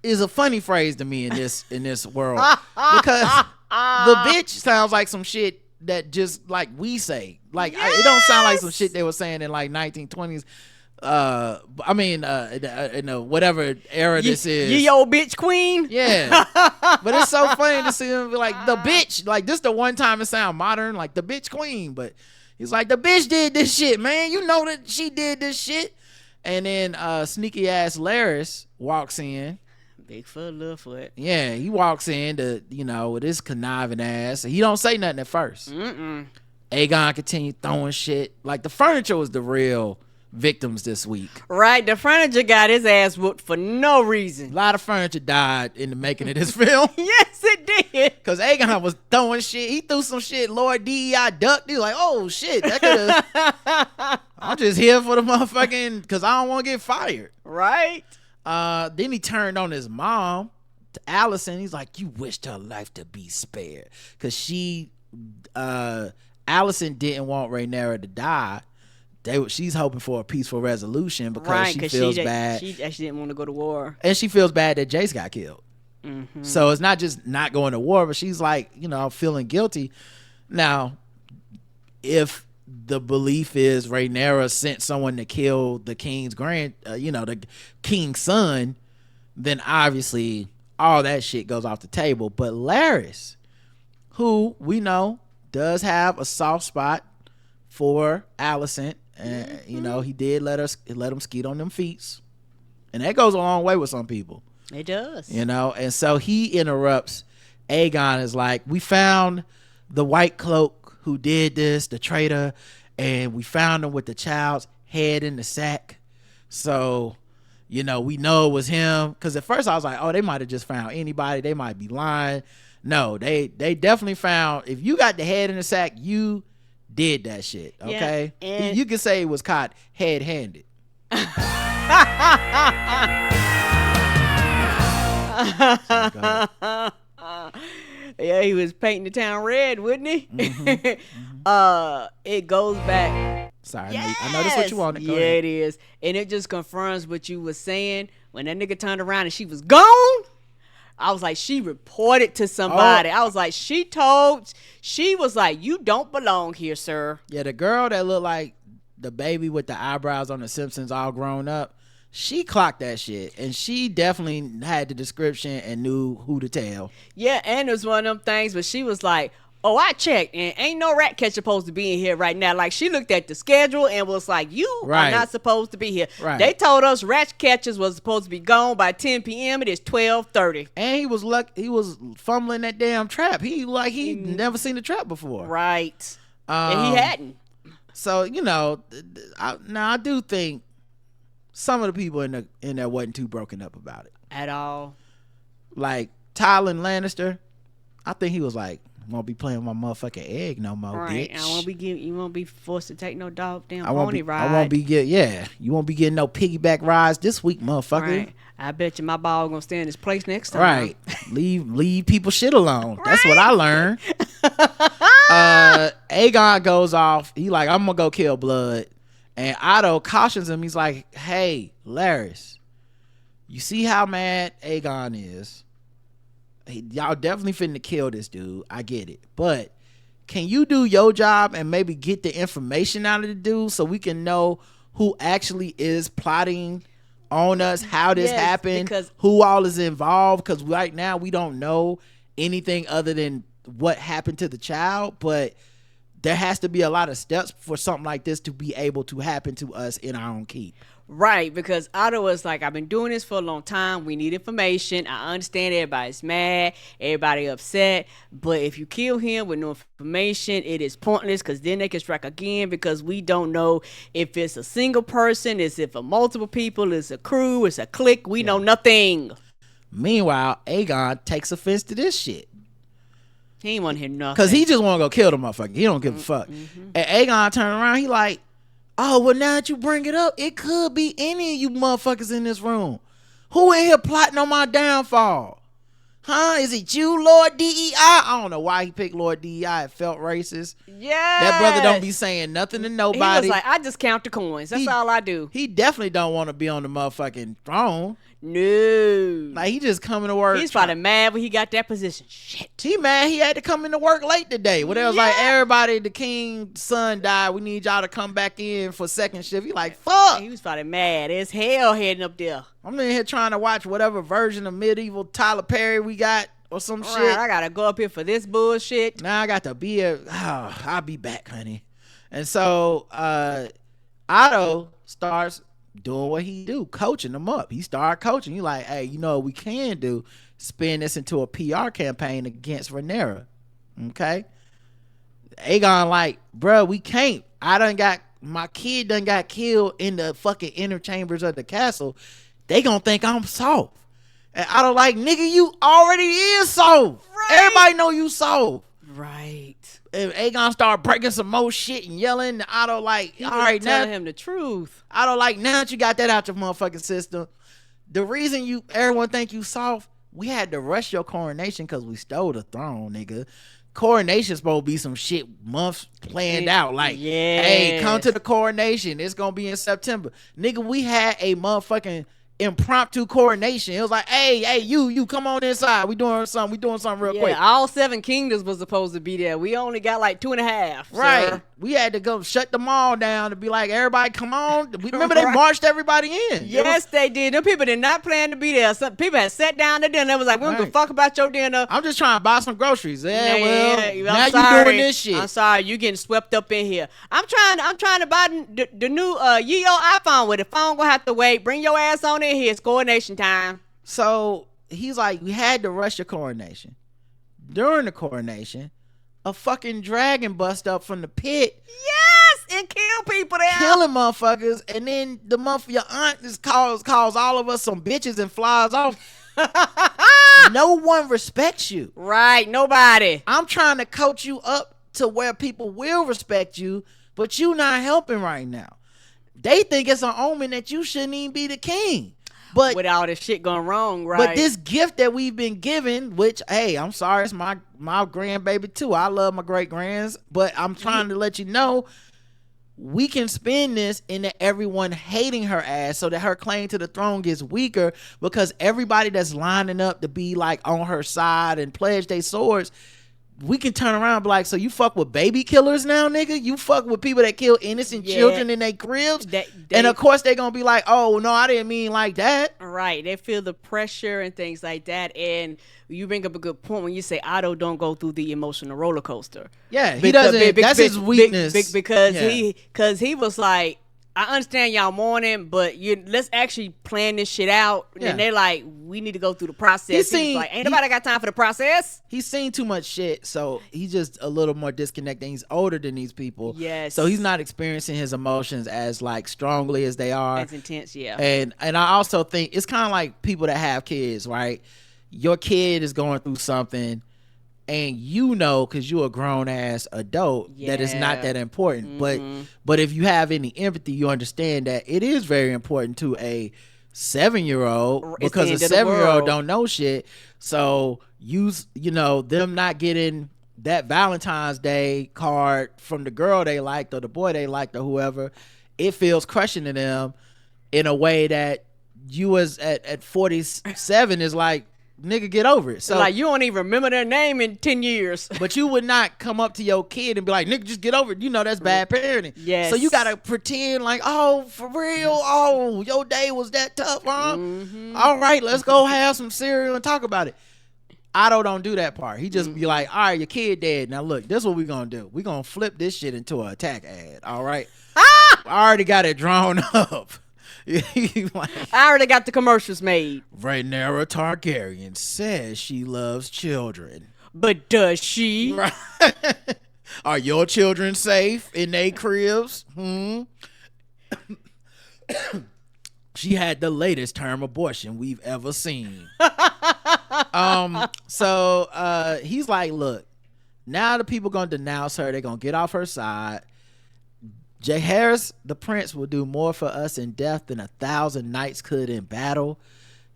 is a funny phrase to me in this world, because the bitch sounds like some shit that just like we say. Like, yes! It don't sound like some shit they were saying in like 1920s. In whatever era this is. You old bitch queen? Yeah. But it's so funny to see him be like, the bitch. Like, this the one time it sound modern, like the bitch queen. But he's like, the bitch did this shit, man. You know that she did this shit. And then sneaky ass Larys walks in. Big foot, little foot. Yeah, he walks in with his conniving ass. He don't say nothing at first. Aegon continued throwing shit. Like, the furniture was the real victims this week. Right, the furniture got his ass whooped for no reason. A lot of furniture died in the making of this film. Yes, it did. Because Aegon was throwing shit. He threw some shit. Lord DEI ducked. He was like, oh shit, that could I'm just here for the motherfucking, because I don't want to get fired. Right. Then he turned on his mom, to Allison. He's like, you wished her life to be spared. Because Allison didn't want Rhaenyra to die. She's hoping for a peaceful resolution because she feels bad. She actually didn't want to go to war. And she feels bad that Jace got killed. Mm-hmm. So it's not just not going to war, but she's like, feeling guilty. Now, if the belief is Rhaenyra sent someone to kill the king's the king's son, then obviously all that shit goes off the table. But Larys, who we know does have a soft spot for Alicent, and he did let him skeet on them feet, and that goes a long way with some people. It does. And so he interrupts. Aegon is like, we found the white cloak who did this, the traitor, and we found him with the child's head in the sack. So, we know it was him. Because at first I was like, oh, they might have just found anybody. They might be lying. No, they definitely found, if you got the head in the sack, you did that shit. Okay? Yeah, and you can say it was caught head-handed. Yeah, he was painting the town red, wouldn't he? It goes back. Sorry, I know that's what you wanted. Go yeah, ahead. it is. And it just confirms what you were saying. When that nigga turned around and she was gone, I was like, she reported to somebody. I was like, she was like, you don't belong here, sir. Yeah, the girl that looked like the baby with the eyebrows on The Simpsons all grown up, she clocked that shit, and she definitely had the description and knew who to tell. Yeah, and it was one of them things, but she was like, oh, I checked, and ain't no rat catcher supposed to be in here right now. Like, she looked at the schedule and was like, you are not supposed to be here. Right. They told us rat catchers was supposed to be gone by 10 p.m. It is 12:30. And he was fumbling that damn trap. He never seen the trap before. Right. And he hadn't. So, I do think some of the people in there wasn't too broken up about it. At all. Like, Tylen Lannister, I think he was like, won't be playing with my motherfucking egg no more, right. bitch. You won't be forced to take no damn pony ride. I won't be you won't be getting no piggyback rides this week, motherfucker. Right. I bet you my ball gonna stay in his place next time. Right. leave people shit alone. Right. That's what I learned. Aegon goes off. He like, I'm gonna go kill Blood. And Otto cautions him. He's like, hey, Larys, you see how mad Aegon is? Y'all definitely finna kill this dude. I get it. But can you do your job and maybe get the information out of the dude so we can know who actually is plotting on us, how this happened, who all is involved? Because right now we don't know anything other than what happened to the child. But there has to be a lot of steps for something like this to be able to happen to us in our own keep. Right, because Otto was like, I've been doing this for a long time. We need information. I understand everybody's mad, everybody upset, but if you kill him with no information, it is pointless because then they can strike again because we don't know if it's a single person, is it for multiple people, it's a crew, it's a clique. We know nothing. Meanwhile, Aegon takes offense to this shit. He ain't want to hear nothing. Because he just want to go kill the motherfucker. He don't give a fuck. And Aegon turned around, he like, oh, well, now that you bring it up, it could be any of you motherfuckers in this room. Who in here plotting on my downfall? Huh? Is it you, Lord DEI? I don't know why he picked Lord DEI. It felt racist. Yeah. That brother don't be saying nothing to nobody. He was like, I just count the coins. That's all I do. He definitely don't want to be on the motherfucking throne. No. Like, he just coming to work. He's probably mad when he got that position. Shit. He mad he had to come into work late today. Where they was like, everybody, the king's son died. We need y'all to come back in for second shift. He like, fuck. He was probably mad as hell heading up there. I'm in here trying to watch whatever version of medieval Tyler Perry we got or some shit. I gotta go up here for this bullshit. Now I got to be I'll be back, honey. And so Otto starts doing what he do, coaching them up. He started coaching. He like, hey, you know what we can do? Spin this into a PR campaign against Rhaenyra. Okay? Aegon like, bro, we can't. My kid done got killed in the fucking inner chambers of the castle. They gonna think I'm soft. And Otto like, nigga, you already is soft. Right. Everybody know you soft. Right. If Aegon start breaking some more shit and yelling, Otto like, he all right, now telling him the truth. Otto like, now that you got that out your motherfucking system, the reason everyone think you soft, we had to rush your coronation because we stole the throne, nigga. Coronation's supposed to be some shit months planned out. Like, hey, come to the coronation. It's gonna be in September, nigga. We had a motherfucking impromptu coronation. It was like, hey, you come on inside. We doing something real quick. All 7 kingdoms was supposed to be there. We only got like 2.5. Right. Sir. We had to go shut them all down to be like, everybody come on. Remember they marched everybody in. Yes, they did. Them people did not plan to be there. Some people had sat down to dinner. It was like, we don't give a fuck about your dinner. I'm just trying to buy some groceries. Now you doing this shit. I'm sorry, you getting swept up in here. I'm trying to buy the new Yeo iPhone with the phone gonna have to wait. Bring your ass on in here. It's coronation time. So he's like, we had to rush the coronation. During the coronation, a fucking dragon bust up from the pit. Yes! and kill people there. killing motherfuckers, and then the month your aunt just calls all of us some bitches and flies off. No one respects you. Right, nobody. I'm trying to coach you up to where people will respect you, but you not helping right now. They think it's an omen that you shouldn't even be the king. But with all this shit going wrong, right? But this gift that we've been given, which, hey, I'm sorry, it's my grandbaby too. I love my great grands, but I'm trying to let you know we can spin this into everyone hating her ass so that her claim to the throne gets weaker, because everybody that's lining up to be like on her side and pledge their swords, we can turn around and be like, so you fuck with baby killers now, nigga? You fuck with people that kill innocent children in their cribs? And of course they gonna be like, oh, no, I didn't mean like that. Right. They feel the pressure and things like that. And you bring up a good point when you say Otto don't go through the emotional roller coaster. Yeah, he doesn't. That's his weakness. Because he was like, I understand y'all mourning, but let's actually plan this shit out. Yeah. And they're like, we need to go through the process. He's like, ain't nobody got time for the process. He's seen too much shit, so he's just a little more disconnected. He's older than these people. Yes. So he's not experiencing his emotions as like strongly as they are. As intense, yeah. And I also think it's kind of like people that have kids, right? Your kid is going through something, and you know, because you're a grown-ass adult, that it's not that important. But if you have any empathy, you understand that it is very important to a 7-year-old, because a 7-year-old don't know shit. So you know, them not getting that Valentine's Day card from the girl they liked or the boy they liked or whoever, it feels crushing to them in a way that you as at 47 is like, nigga, get over it. So like, you don't even remember their name in 10 years. But you would not come up to your kid and be like, nigga, just get over it. You know that's bad parenting. Yes. So you gotta pretend like, oh, for real, oh, your day was that tough, huh? All right, let's go have some cereal and talk about it. Otto don't do that part. He just be like, all right, your kid dead. Now look, this is what we gonna do. We gonna flip this shit into an attack ad. All right. I already got it drawn up. Like, I already got the commercials made. Rhaenyra Targaryen says she loves children. But does she? Right. Are your children safe in their cribs? She had the latest term abortion we've ever seen. So he's like, look, now the people gonna denounce her. They're gonna get off her side. Jaehaerys, the prince, will do more for us in death than 1,000 knights could in battle.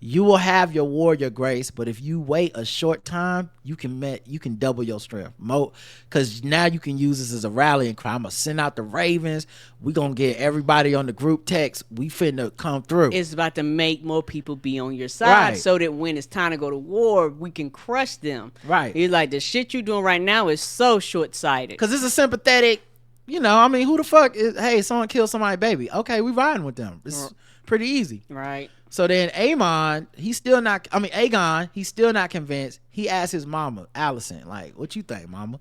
You will have your warrior grace, but if you wait a short time, you can double your strength. Because now you can use this as a rallying cry. I'm going to send out the ravens. We going to get everybody on the group text. We finna come through. It's about to make more people be on your side, right, so that when it's time to go to war, we can crush them. Right. He's like, the shit you doing right now is so short-sighted. Because it's a sympathetic, you know, I mean, who the fuck is, hey, someone killed somebody's baby. Okay, we riding with them. It's pretty easy. Right. So then Aemond, Aegon, he's still not convinced. He asked his mama, Alicent, like, what you think, mama?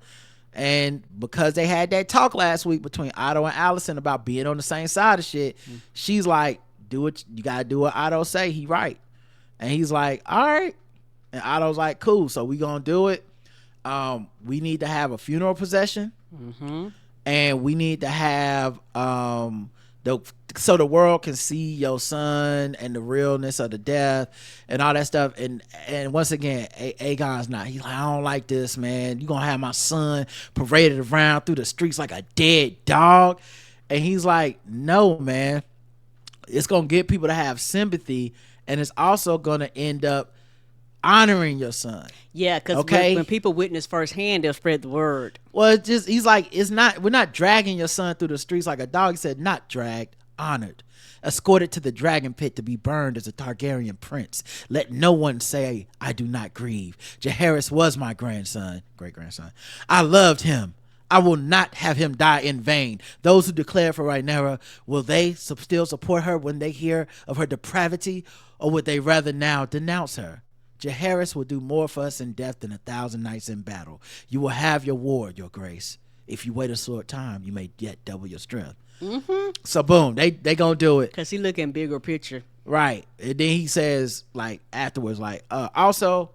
And because they had that talk last week between Otto and Alicent about being on the same side of shit, she's like, you gotta do what Otto say, he right. And he's like, all right. And Otto's like, cool, so we gonna do it. We need to have a funeral procession. And we need to have so the world can see your son and the realness of the death and all that stuff. And once again, Aegon's not. He's like, I don't like this, man. You gonna have my son paraded around through the streets like a dead dog? And he's like, no, man. It's gonna get people to have sympathy, and it's also gonna end up honoring your son. Yeah, because when people witness firsthand, they'll spread the word. Well, it's just, he's like, we're not dragging your son through the streets like a dog. He said, not dragged, honored, escorted to the dragon pit to be burned as a Targaryen prince. Let no one say I do not grieve. Jaehaerys was my grandson, great grandson. I loved him. I will not have him die in vain. Those who declare for Rhaenyra, will they still support her when they hear of her depravity, or would they rather now denounce her? Jaehaerys will do more for us in death than 1,000 knights in battle. You will have your ward, your grace. If you wait a short time, you may yet double your strength. So boom, they gonna do it. Because he looking bigger picture. Right. And then he says, like, afterwards, like, also,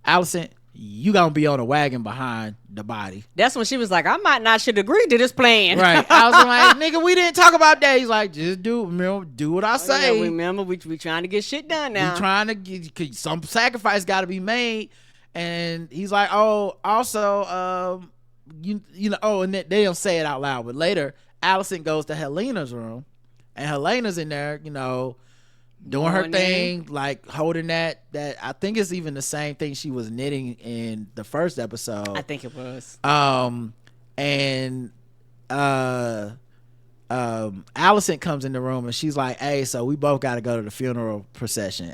Alicent, you gonna be on a wagon behind the body. That's when she was like, I might not should agree to this plan. Right. I was like, nigga, we didn't talk about that. He's like, just do what I say. Yeah, remember, we trying to get shit done now. We trying to get, 'cause some sacrifice got to be made. And he's like, oh, also, you know, oh, and they don't say it out loud, but later, Alicent goes to Helena's room, and Helena's in there, you know, doing her thing, like holding that I think it's even the same thing she was knitting in the first episode. I think it was. And Alicent comes in the room and she's like, hey, so we both got to go to the funeral procession.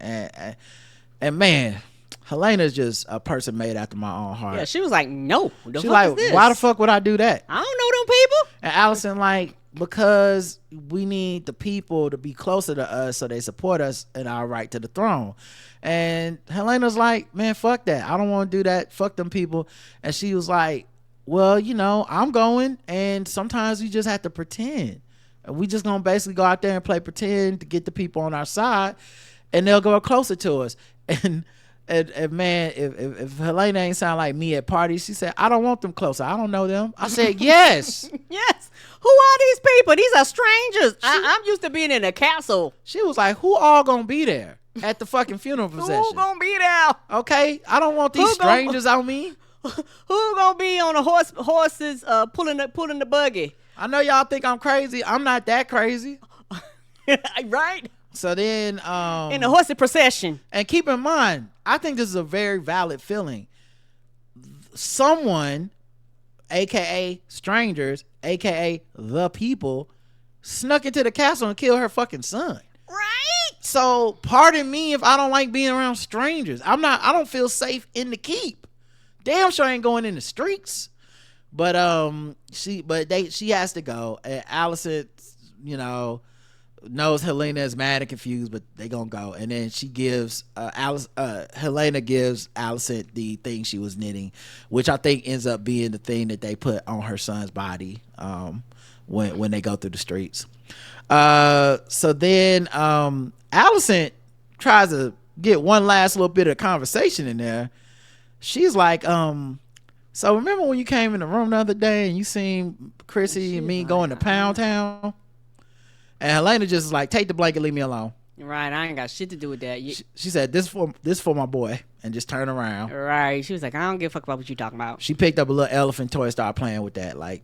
And man, Helena's just a person made after my own heart. Yeah, she was like, no. She's like, why the fuck would I do that? I don't know them people. And Alicent like, because we need the people to be closer to us so they support us in our right to the throne. And Helena's like, man, fuck that. I don't want to do that. Fuck them people. And she was like, well, you know, I'm going, and sometimes we just have to pretend. And we just gonna basically go out there and play pretend to get the people on our side, and they'll go closer to us. And man, if Helena ain't sound like me at parties, she said, I don't want them closer. I don't know them. I said, yes. Yes. Who are these people? These are strangers. I'm used to being in a castle. She was like, who all gonna be there at the fucking funeral procession? Who gonna be there? Okay, I don't want these strangers on me. Who gonna be on the horses pulling the buggy? I know y'all think I'm crazy. I'm not that crazy. Right? So then in the horsey procession. And keep in mind, I think this is a very valid feeling. Someone, aka strangers, aka the people, snuck into the castle and killed her fucking son. Right? So pardon me if I don't like being around strangers. I don't feel safe in the keep. Damn sure ain't going in the streets. But she has to go. And Alicent, you know, knows Helena is mad and confused, but they gonna go. And then she gives Helena gives Alicent the thing she was knitting, which I think ends up being the thing that they put on her son's body when they go through the streets. So then Alicent tries to get one last little bit of conversation in there. She's like, so remember when you came in the room the other day and you seen Chrissy and me going to Pound Town? And Helena just is like, take the blanket, leave me alone. Right, I ain't got shit to do with that. She said, this for my boy, and just turn around. Right, she was like, I don't give a fuck about what you talking about. She picked up a little elephant toy, started playing with that. Like,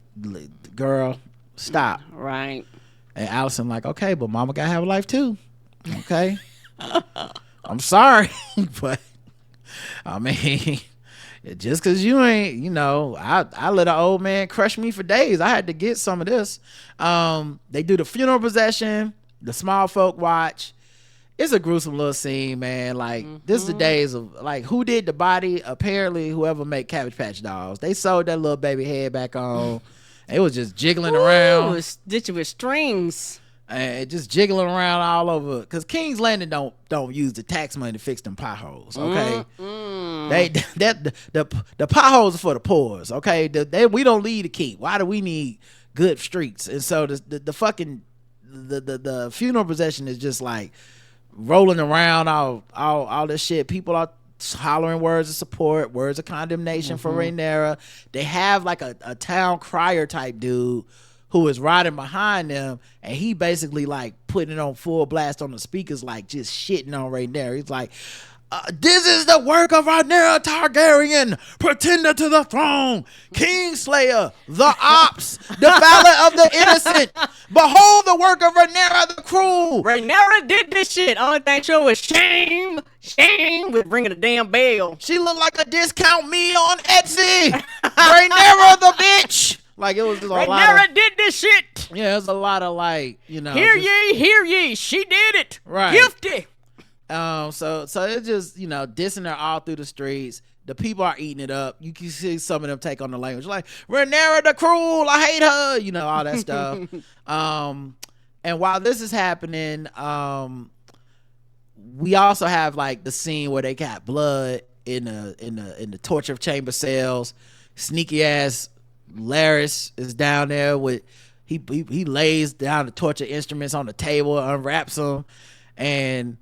girl, stop. Right. And Alicent like, okay, but mama gotta have a life too. Okay. I'm sorry, but I mean, just because you ain't, you know, I let an old man crush me for days. I had to get some of this. They do the funeral procession. The small folk watch. It's a gruesome little scene, man. Like, this is the days of, like, who did the body? Apparently, whoever made Cabbage Patch Dolls. They sewed that little baby head back on. It was just jiggling around. It was stitched with strings. And just jiggling around all over, because King's Landing don't use the tax money to fix them potholes. Okay, the potholes are for the poors. Okay, we don't need to keep. Why do we need good streets? And so the fucking the funeral procession is just like rolling around all this shit. People are hollering words of support, words of condemnation for Rhaenyra. They have like a town crier type dude who is riding behind them, and he basically like putting it on full blast on the speakers, like just shitting on Rhaenyra. He's like, this is the work of Rhaenyra Targaryen, pretender to the throne, Kingslayer, the ops, defiler of the innocent. Behold the work of Rhaenyra the cruel. Rhaenyra did this shit. Only thing sure was shame with ringing the damn bell. She looked like a discount me on Etsy. Rhaenyra the bitch. Like, it was just a lot of... Rhaenyra did this shit. Yeah, it was a lot of, like, you know... Hear ye, she did it. Right. Guilty. So it's just, you know, dissing her all through the streets. The people are eating it up. You can see some of them take on the language. Like, Rhaenyra the cruel, I hate her. You know, all that stuff. And while this is happening, we also have, like, the scene where they got blood in the torture chamber cells. Sneaky ass Larys is down there with he lays down the torture instruments on the table, unwraps them, and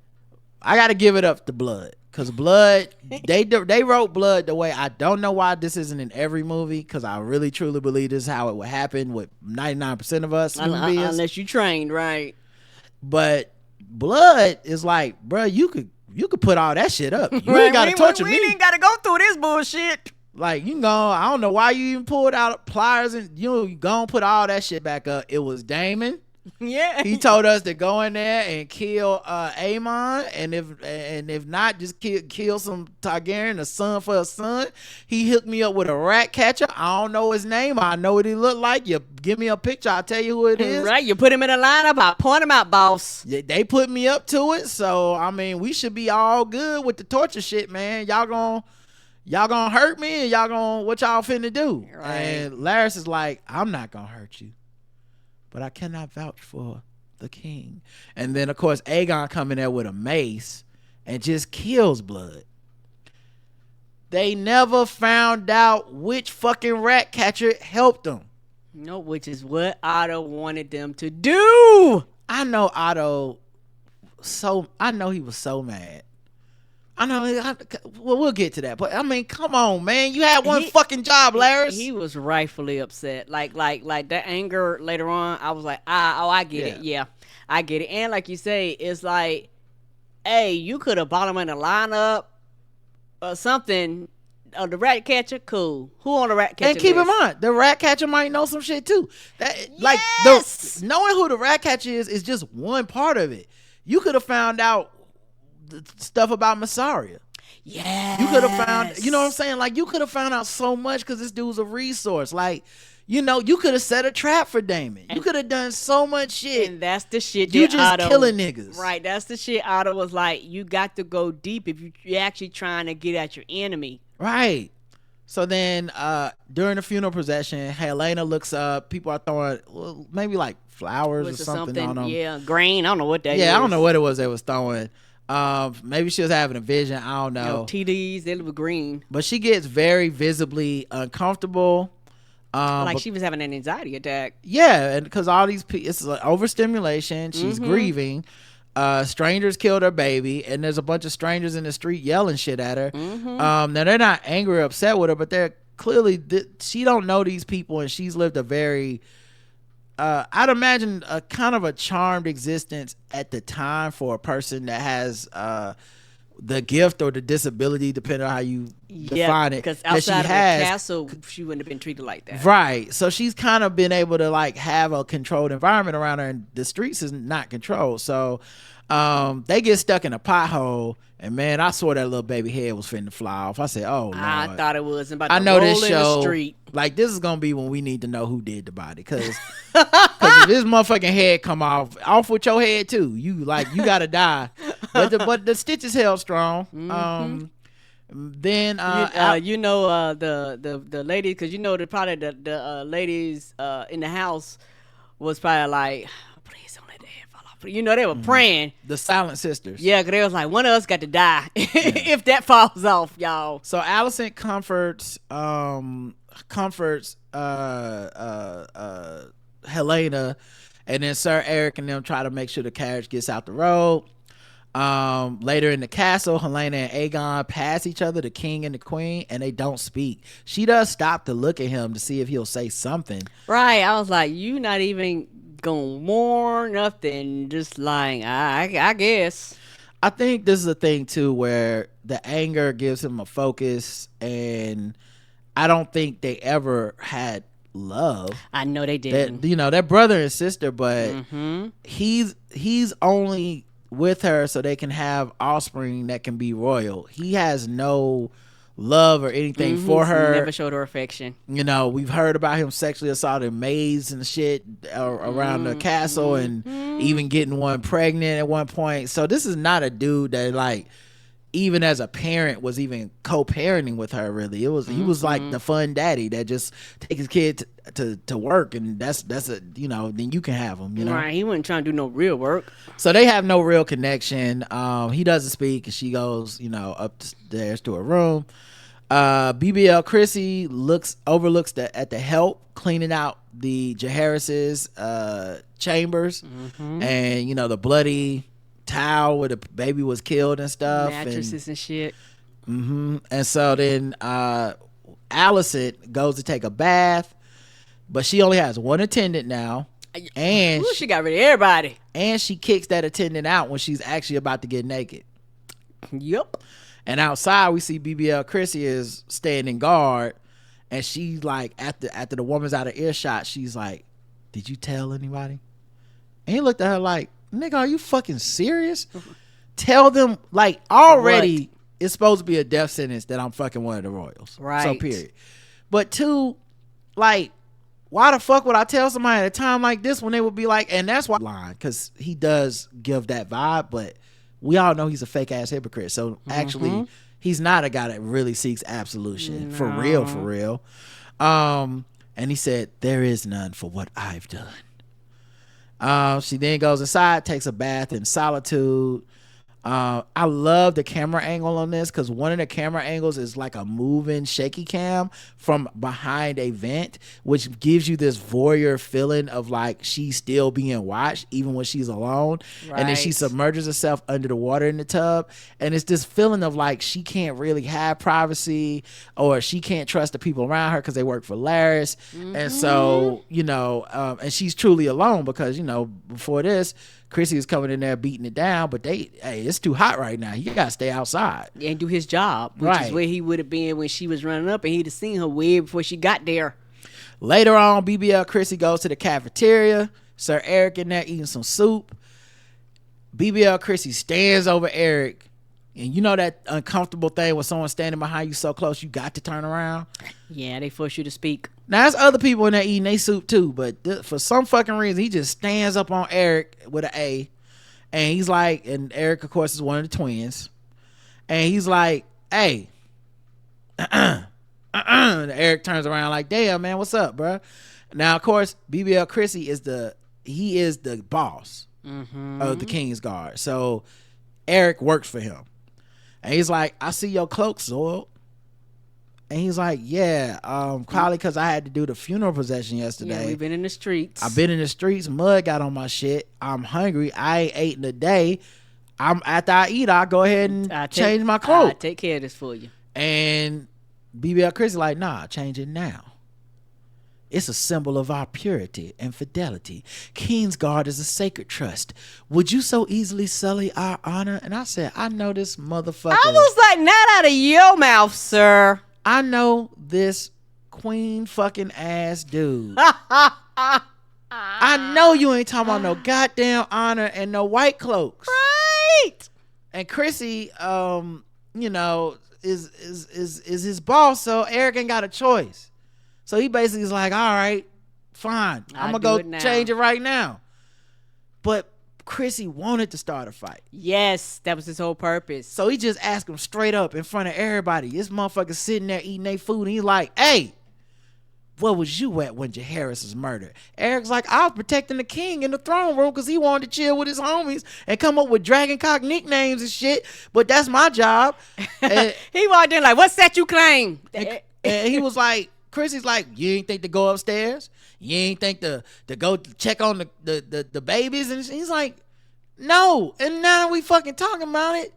I gotta give it up to Blood, because Blood, they wrote Blood the way. I don't know why this isn't in every movie, because I really truly believe this is how it would happen with 99% of us human beings. Unless you trained right. But Blood is like, bro, you could put all that shit up. You ain't gotta torture me. We ain't gotta go through this bullshit. Like, you know, I don't know why you even pulled out pliers and you gonna put all that shit back up. It was Daemon. Yeah, He told us to go in there and kill Aemond, and if not, just kill some Targaryen, a son for a son. He hooked me up with a rat catcher. I don't know his name. I know what he looked like. You give me a picture, I'll tell you who it is. Right, you put him in a lineup, I'll point him out, boss. They put me up to it, so I mean, we should be all good with the torture shit, man. Y'all gonna hurt me, and what y'all finna do? Right. And Larys is like, I'm not gonna hurt you, but I cannot vouch for the king. And then, of course, Aegon come in there with a mace and just kills Blood. They never found out which fucking rat catcher helped them. No, which is what Otto wanted them to do. I know Otto, I know he was so mad. I know, well, we'll get to that. But, I mean, come on, man. You had one fucking job, Larys. He was rightfully upset. Like that anger later on, I was like, I get it. Yeah, I get it. And like you say, it's like, hey, you could have bought him in a lineup or something. The rat catcher, cool. Who on the rat catcher? And keep in mind, the rat catcher might know some shit, too. Like, knowing who the rat catcher is just one part of it. You could have found out stuff about Massaria. Yeah, you could have found, you know what I'm saying, like, you could have found out so much, because this dude's a resource. Like, you know, you could have set a trap for Daemon. You could have done so much shit, and that's the shit you that just Otto, killing niggas, right? That's the shit Otto was like, you got to go deep if you're actually trying to get at your enemy, right? So then during the funeral procession, Helena looks up. People are throwing maybe like flowers or something on them. Yeah, grain. I don't know what that is. Yeah, I don't know what it was they was throwing. Maybe she was having a vision. I don't know. TDs, they look green. But she gets very visibly uncomfortable. Like she was having an anxiety attack. Yeah, and because all these people, it's like overstimulation. She's grieving. Strangers killed her baby, and there's a bunch of strangers in the street yelling shit at her. Now they're not angry or upset with her, but they're clearly she don't know these people, and she's lived a very I'd imagine a kind of a charmed existence at the time for a person that has the gift or the disability, depending on how you define it. Because outside of the castle, she wouldn't have been treated like that. Right. So she's kind of been able to like have a controlled environment around her, and the streets is not controlled. So they get stuck in a pothole, and man, I swore that little baby head was finna fly off. I said, "Oh Lord." I thought it was. I know this show. Like, this is gonna be when we need to know who did the body, because if this motherfucking head come off with your head too, you gotta die. But the stitches held strong. Then you know the lady, because you know the ladies in the house was probably like, please don't let the head fall off. You know, they were praying. The Silent Sisters. Yeah, because they was like, one of us got to die if that falls off, y'all. So Alicent comforts Helena, and then Sir Eric and them try to make sure the carriage gets out the road. Later in the castle, Helena and Aegon pass each other, the king and the queen, and they don't speak. She does stop to look at him to see if he'll say something. Right. I was like, you not even gonna warn nothing, just like, I guess. I think this is a thing too, where the anger gives him a focus, and I don't think they ever had love. I know they didn't. They're brother and sister, but he's only with her so they can have offspring that can be royal. He has no love or anything for her. Never showed her affection. We've heard about him sexually assaulting maids and shit around the castle, and even getting one pregnant at one point. So this is not a dude that, like, even as a parent, was even co-parenting with her. Really, he was like the fun daddy that just take his kid to work, and that's a then you can have him. Right? He wasn't trying to do no real work. So they have no real connection. He doesn't speak, and she goes upstairs to her room. BBL Chrissy overlooks at the help cleaning out the Jaehaerys's chambers, and the bloody towel where the baby was killed and stuff, mattresses and shit. And so then Allison goes to take a bath, but she only has one attendant now, and she got rid of everybody. And she kicks that attendant out when she's actually about to get naked. Yep. And outside we see BBL Chrissy is standing guard, and she's like, after the woman's out of earshot, she's like, "Did you tell anybody?" And he looked at her like, "Nigga, are you fucking serious? Tell them, like, already what? It's supposed to be a death sentence that I'm fucking one of the royals." Right. So period. But two, like, why the fuck would I tell somebody at a time like this when they would be like, and that's why line, because he does give that vibe, but we all know he's a fake ass hypocrite. So actually he's not a guy that really seeks absolution. No. For real. And he said, "There is none for what I've done." She then goes inside, takes a bath in solitude. I love the camera angle on this, because one of the camera angles is like a moving shaky cam from behind a vent, which gives you this voyeur feeling of like she's still being watched even when she's alone. Right. And then she submerges herself under the water in the tub, and it's this feeling of like she can't really have privacy, or she can't trust the people around her because they work for Laris. And so, you know, and she's truly alone because, you know, before this, Chrissy was coming in there beating it down, but it's too hot right now. You gotta stay outside and do his job, which is where he would have been when she was running up, and he'd have seen her way before she got there. Later on, BBL Chrissy goes to the cafeteria. Sir Eric in there eating some soup. BBL Chrissy stands over Eric, and you know that uncomfortable thing when someone's standing behind you so close you got to turn around. Yeah, they force you to speak. Now, there's other people in there eating their soup too, but for some fucking reason, he just stands up on Eric with an A, and he's like, and Eric, of course, is one of the twins, and he's like, "Hey, and Eric turns around like, "Damn, man, what's up, bro?" Now, of course, BBL Chrissy is the boss of the King's Guard, so Eric works for him, and he's like, "I see your cloak soiled." And he's like, "Yeah, probably because I had to do the funeral procession yesterday. Yeah, we've been in the streets. I've been in the streets. Mud got on my shit. I'm hungry. I ain't ate in a day. After I eat, I'll go ahead and change my clothes. I'll take care of this for you." And BBL Chrissy like, "Nah, change it now. It's a symbol of our purity and fidelity. Kingsguard is a sacred trust. Would you so easily sully our honor?" And I said, "I know this motherfucker." I was like, "Not out of your mouth, sir." I know this queen fucking ass dude. I know you ain't talking about no goddamn honor and no white cloaks. Right. And Chrissy, you know, is his boss, so Eric ain't got a choice. So he basically is like, "All right, fine. I'm gonna go change it right now." But Chrissy wanted to start a fight. Yes, that was his whole purpose. So he just asked him straight up in front of everybody. This motherfucker sitting there eating their food, and he's like, "Hey, where was you at when Jaehaerys was murdered?" Eric's like, "I was protecting the king in the throne room because he wanted to chill with his homies and come up with Dragoncock nicknames and shit, but that's my job." And he walked in like, "What's that you claim?" And he was like, Chrissy's like, "You ain't think to go upstairs? You ain't think to go check on the babies?" And he's like, "No." And now we fucking talking about it.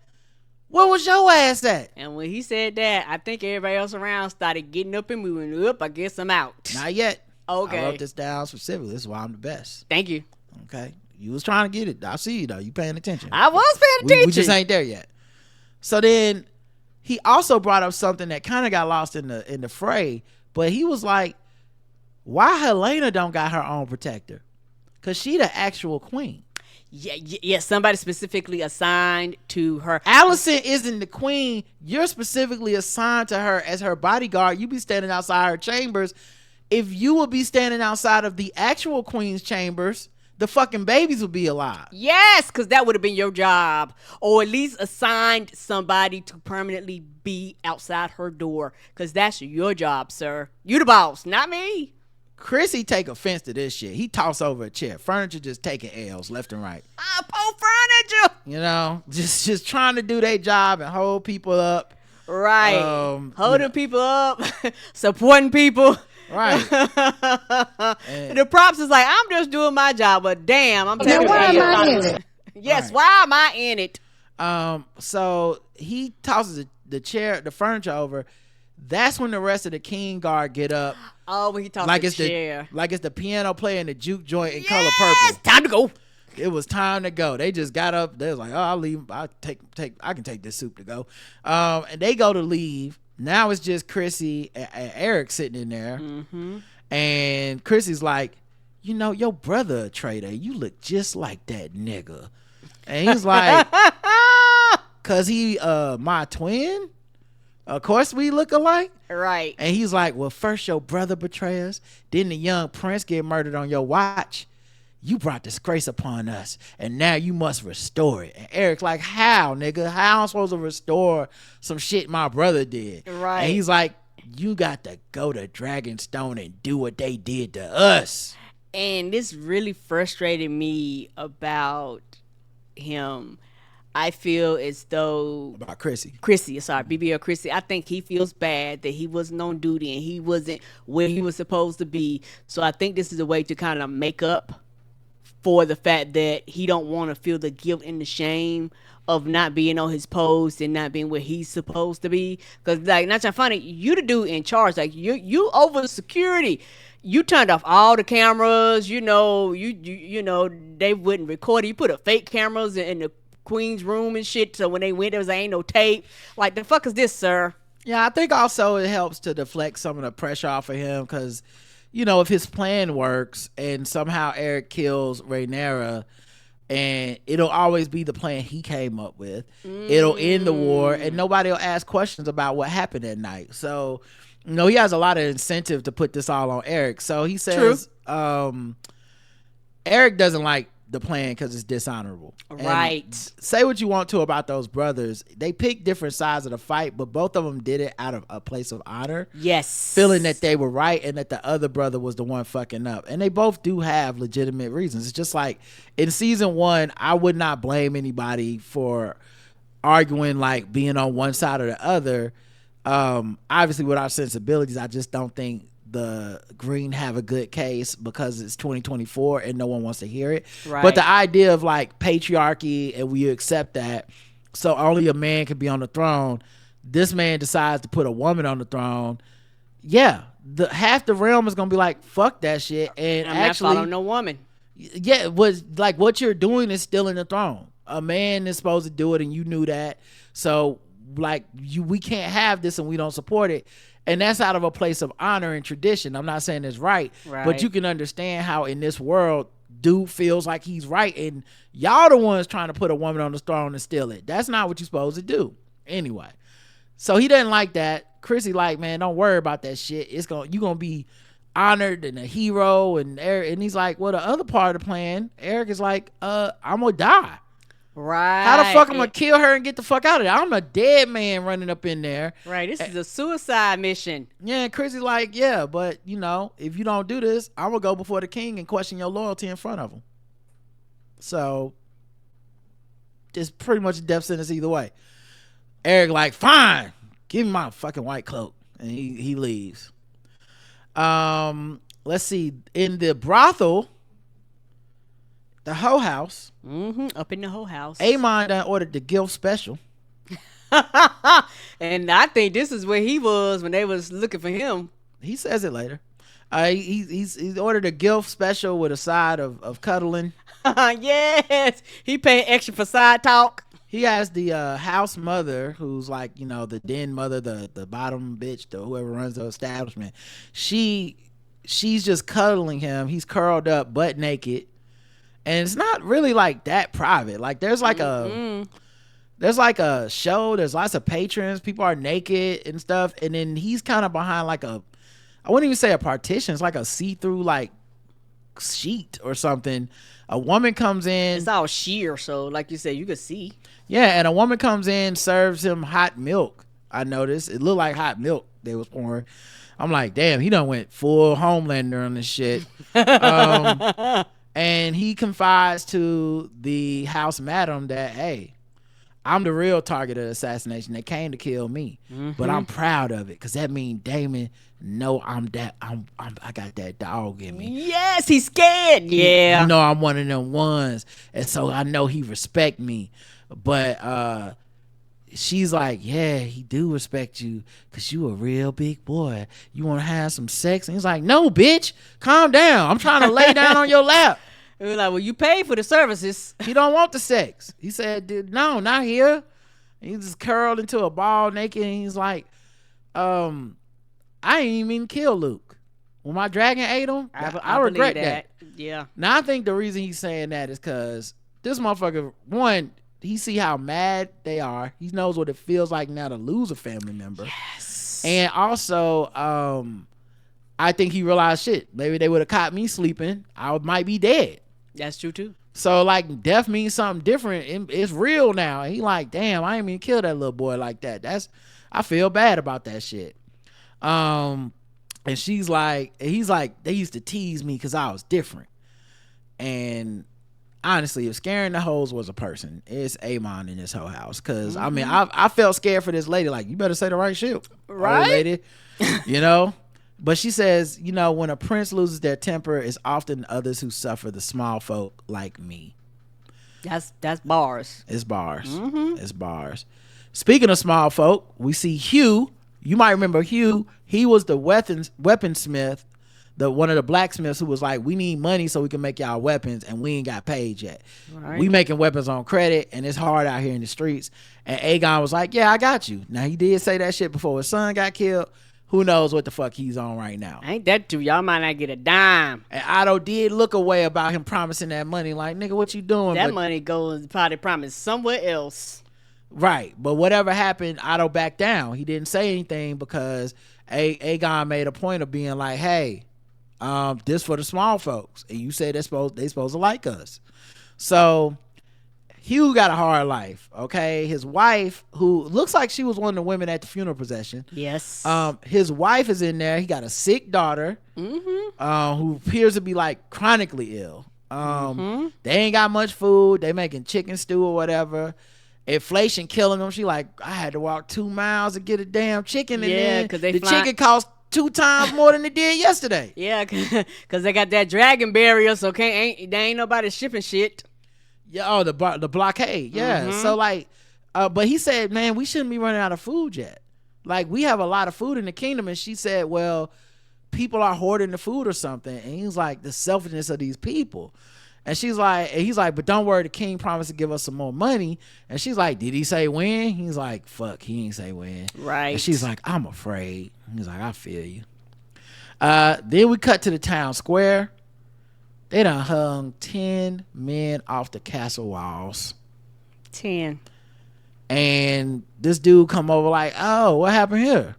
Where was your ass at? And when he said that, I think everybody else around started getting up and moving. Up, I guess I'm out. Not yet. Okay. I wrote this down specifically. This is why I'm the best. Thank you. Okay. You was trying to get it. I see you though. You paying attention. I was paying attention. We just ain't there yet. So then he also brought up something that kind of got lost in the fray. But he was like, "Why Helena don't got her own protector? Because she the actual queen." Yeah, somebody specifically assigned to her. Allison isn't the queen. You're specifically assigned to her as her bodyguard. You be standing outside her chambers. If you would be standing outside of the actual queen's chambers, the fucking babies would be alive. Yes, because that would have been your job. Or at least assigned somebody to permanently be outside her door. Because that's your job, sir. You the boss, not me. Chrissy take offense to this shit. He toss over a chair. Furniture just taking L's left and right. Poor furniture. You know, just trying to do their job and hold people up. Right. Holding people up. Supporting people. Right. And the props is like, "I'm just doing my job, but damn, I'm taking why am I in it? Yes, Right. why am I in it? So he tosses the furniture over. That's when the rest of the King Guard get up. Oh, when he tossed Like the it's chair. the piano player in the juke joint in Yes, color purple. time to go. It was time to go. They just got up. They was like, "Oh, I'll leave. I can take this soup to go." And they go to leave. Now it's just Chrissy and Eric sitting in there. Mm-hmm. And Chrissy's like, your brother a traitor. You look just like that nigga. And he's like, "Cause he my twin? Of course we look alike." Right. And he's like, "Well, first your brother betray us, then the young prince get murdered on your watch. You brought disgrace upon us, and now you must restore it." And Eric's like, "How, nigga? How I'm supposed to restore some shit my brother did?" Right. And he's like, "You got to go to Dragonstone and do what they did to us." And this really frustrated me about him. I feel as though About Chrissy. BBL Chrissy, I think he feels bad that he wasn't on duty and he wasn't where he was supposed to be. So I think this is a way to kind of make up for the fact that he don't want to feel the guilt and the shame of not being on his post and not being where he's supposed to be. Because, like, not trying to funny, you the dude in charge. Like, you over the security. You turned off all the cameras. You know, they wouldn't record it. You put a fake cameras in the queen's room and shit. So when they went, there was ain't no tape. Like, the fuck is this, sir? Yeah, I think also it helps to deflect some of the pressure off of him because, if his plan works and somehow Eric kills Rhaenyra, and it'll always be the plan he came up with. It'll end the war, and nobody will ask questions about what happened that night. So, he has a lot of incentive to put this all on Eric. So he says, Eric doesn't like the plan because it's dishonorable. Right. And say what you want to about those brothers. They picked different sides of the fight, but both of them did it out of a place of honor. Yes. Feeling that they were right and that the other brother was the one fucking up. And they both do have legitimate reasons. It's just like in season 1, I would not blame anybody for arguing, like being on one side or the other. Obviously with our sensibilities, I just don't think the Green have a good case because it's 2024 and no one wants to hear it. Right. But the idea of like patriarchy and we accept that, so only a man can be on the throne. This man decides to put a woman on the throne. Yeah, half the realm is gonna be like, fuck that shit. And I'm actually, not following no woman. yeah, it was like what you're doing is still in the throne. A man is supposed to do it, and you knew that. So like we can't have this, and we don't support it. And that's out of a place of honor and tradition. I'm not saying it's right, but you can understand how in this world, dude feels like he's right, and y'all the ones trying to put a woman on the throne and steal it. That's not what you're supposed to do. Anyway, so he doesn't like that. Chrissy like, man, don't worry about that shit. You gonna be honored and a hero. And he's like, well, the other part of the plan, Eric is like, I'm gonna die. Right. How the fuck I'm gonna kill her and get the fuck out of there? I'm a dead man running up in there. Right. This is a suicide mission. Yeah, and Chrissy's like, yeah, but if you don't do this, I'm gonna go before the king and question your loyalty in front of him. So it's pretty much a death sentence either way. Eric like, fine, give me my fucking white cloak, and he leaves. Let's see, in the brothel, the hoe house. Up in the whole house. Aemond done ordered the guilt special. And I think this is where he was when they was looking for him. He says it later. He's ordered a guilt special with a side of cuddling. Yes. He paid extra for side talk. He has the house mother, who's like, the den mother, the bottom bitch, whoever runs the establishment. She's just cuddling him. He's curled up, butt naked. And it's not really like that private. Like there's like a show. There's lots of patrons. People are naked and stuff. And then he's kind of behind like I wouldn't even say a partition. It's like a see-through like sheet or something. A woman comes in. It's all sheer, so like you said, you could see. Yeah, and a woman comes in, serves him hot milk. I noticed it looked like hot milk they was pouring. I'm like, damn, he done went full Homelander on this shit. And he confides to the house madam that, hey, I'm the real target of the assassination. They came to kill me, but I'm proud of it because that means Damon know I got that dog in me. Yes, he's scared. Yeah. You know I'm one of them ones, and so I know he respect me. But she's like, yeah, he do respect you because you a real big boy. You want to have some sex? And he's like, no, bitch, calm down. I'm trying to lay down on your lap. It was like, well, you paid for the services. He don't want the sex. He said, dude, no, not here. And he just curled into a ball naked, and he's like, I ain't even mean to kill Luke. When my dragon ate him, I regret that. Yeah. Now I think the reason he's saying that is because this motherfucker, one, he see how mad they are. He knows what it feels like now to lose a family member. Yes. And also, I think he realized, shit, maybe they would have caught me sleeping. I might be dead. That's true too. So like death means something different. It's real now. And he like, damn, I ain't even kill that little boy like that. I feel bad about that shit. And he's like, they used to tease me because I was different. And honestly, if scaring the hoes was a person, it's Aemond in this whole house. Cause I mean, I felt scared for this lady. Like, you better say the right shit, right, lady. You know. But she says, you know, when a prince loses their temper, it's often others who suffer, the small folk like me. That's bars. It's bars. It's bars. Speaking of small folk, we see Hugh. You might remember Hugh. He was the weaponsmith, one of the blacksmiths who was like, we need money so we can make y'all weapons, and we ain't got paid yet. Right. We making weapons on credit, and it's hard out here in the streets. And Aegon was like, yeah, I got you. Now, he did say that shit before his son got killed. Who knows what the fuck he's on right now? Ain't that true? Y'all might not get a dime. And Otto did look away about him promising that money. Like, nigga, what you doing? That money goes probably promised somewhere else. Right. But whatever happened, Otto backed down. He didn't say anything because Aegon made a point of being like, hey, this for the small folks. And you said they supposed to like us. So Hugh got a hard life, okay? His wife, who looks like she was one of the women at the funeral procession. Yes. His wife is in there. He got a sick daughter who appears to be like chronically ill. They ain't got much food. They making chicken stew or whatever. Inflation killing them. She like, I had to walk 2 miles to get a damn chicken. And then the chicken cost 2 times more than it did yesterday. Yeah, because they got that dragon barrier, so there ain't nobody shipping shit. Yeah, the blockade. Yeah. So like, but he said, man, we shouldn't be running out of food yet. Like, we have a lot of food in the kingdom. And she said, well, people are hoarding the food or something. And he's like, the selfishness of these people. And he's like, but don't worry, the king promised to give us some more money. And she's like, did he say when? He's like, fuck, he ain't say when. Right. And she's like, I'm afraid. He's like, I feel you. Then we cut to the town square. They done hung 10 men off the castle walls. 10. And this dude come over like, oh, what happened here?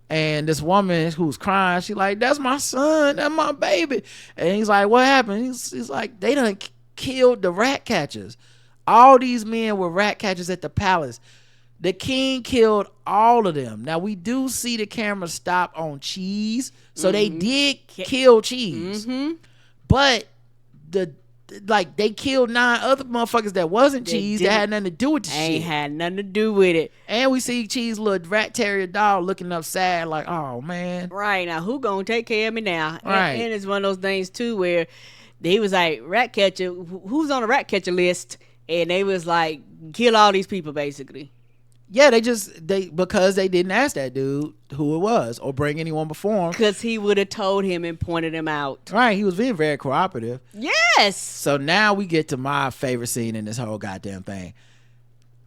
And this woman who's crying, she like, that's my son, that's my baby. And he's like, what happened? He's like, they done killed the rat catchers. All these men were rat catchers at the palace. The king killed all of them. Now, we do see the camera stop on Cheese. So they did kill Cheese. But they killed 9 other motherfuckers that wasn't Cheese that had nothing to do with the shit. Ain't had nothing to do with it. And we see Cheese little rat terrier dog looking up sad like, oh man. Right, now who gonna take care of me now? Right. And it's one of those things too where they was like, rat catcher, who's on the rat catcher list? And they was like, kill all these people basically. Yeah, because they didn't ask that dude who it was or bring anyone before him. Because he would have told him and pointed him out. Right, he was being very cooperative. Yes. So now we get to my favorite scene in this whole goddamn thing.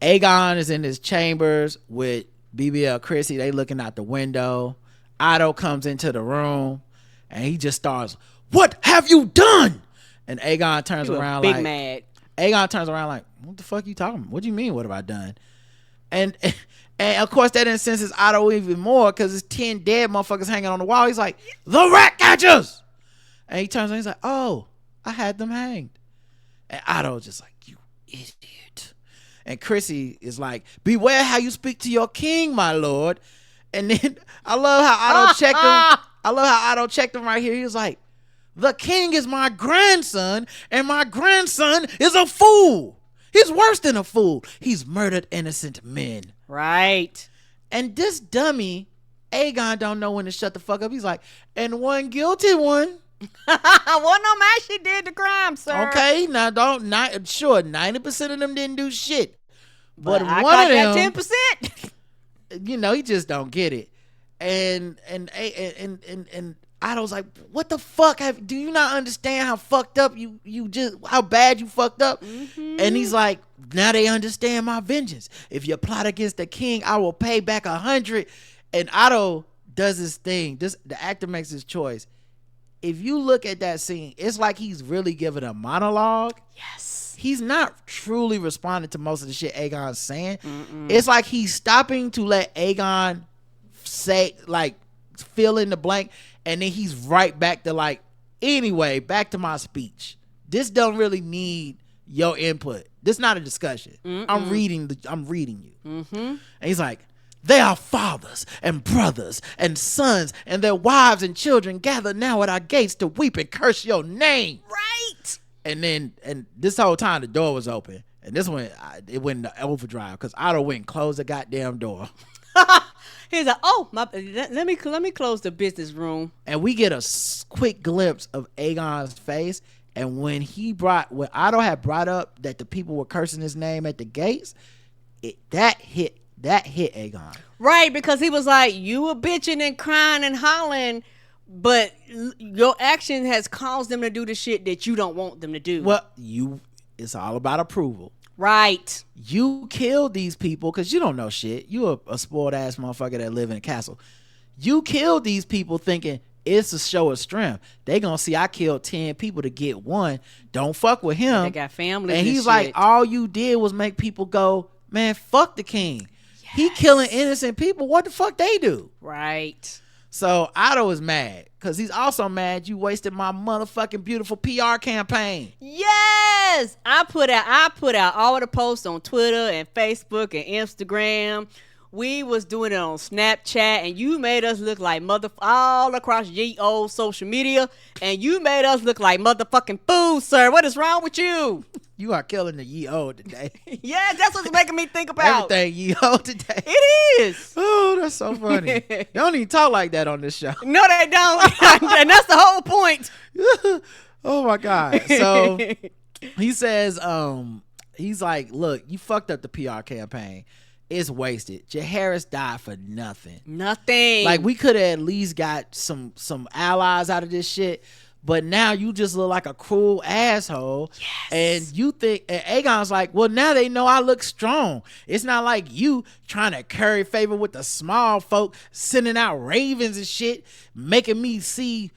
Aegon is in his chambers with BBL Chrissy. They looking out the window. Otto comes into the room and he just starts, what have you done? And Aegon turns around big mad. Aegon turns around like, what the fuck you talking about? What do you mean, what have I done? And of course that incenses Otto even more because it's 10 dead motherfuckers hanging on the wall. He's like, the rat catchers! And he turns around, he's like, oh, I had them hanged. And Otto's just like, you idiot. And Chrissy is like, beware how you speak to your king, my lord. And then I love how Otto checked him. I love how Otto checked him right here. He was like, the king is my grandson, and my grandson is a fool. He's worse than a fool. He's murdered innocent men. Right. And this dummy, Aegon, don't know when to shut the fuck up. He's like, and one guilty one. Well, no man, she did the crime, sir. Okay, now sure, 90% of them didn't do shit. But I one got of that them, 10%. He just don't get it. And Otto's like, what the fuck? Do you not understand how fucked up how bad you fucked up? Mm-hmm. And he's like, now they understand my vengeance. If you plot against the king, I will pay back 100. And Otto does his thing. The actor makes his choice. If you look at that scene, it's like he's really giving a monologue. Yes. He's not truly responding to most of the shit Aegon's saying. Mm-mm. It's like he's stopping to let Aegon say, like, fill in the blank, and then he's right back to like, anyway, back to my speech. This don't really need your input. This not a discussion. Mm-mm. I'm reading you. Mm-hmm. And he's like, they are fathers and brothers and sons, and their wives and children gather now at our gates to weep and curse your name. Right. And this whole time the door was open, and this one it went into overdrive because Otto went and closed the goddamn door. He's like, oh, let me close the business room. And we get a quick glimpse of Aegon's face. And when Otto had brought up that the people were cursing his name at the gates, that hit Aegon. Right, because he was like, you were bitching and crying and hollering, but your action has caused them to do the shit that you don't want them to do. Well, it's all about approval. Right. You killed these people because you don't know shit. You a spoiled ass motherfucker that live in a castle. You killed these people thinking it's a show of strength. They gonna see I killed 10 people to get one. Don't fuck with him. They got families and he's shit. Like, all you did was make people go, man, fuck the king. Yes. He killing innocent people. What the fuck they do? Right. So Otto is mad because he's also mad you wasted my motherfucking beautiful PR campaign. Yes, I put out all the posts on Twitter and Facebook and Instagram. We was doing it on Snapchat, and you made us look like all across ye old social media, and you made us look like motherfucking fools, sir. What is wrong with you? You are killing the ye old today. Yeah, that's what's making me think about everything ye old today. It is. Oh, that's so funny. They don't even talk like that on this show. No, they don't. And that's the whole point. Oh my God. So he says, he's like, look, you fucked up the PR campaign. It's wasted. Jaehaerys died for nothing. Nothing. Like, we could have at least got some allies out of this shit. But now you just look like a cruel asshole. Yes. And you think, and Aegon's like, well, now they know I look strong. It's not like you trying to curry favor with the small folk, sending out ravens and shit, making me seem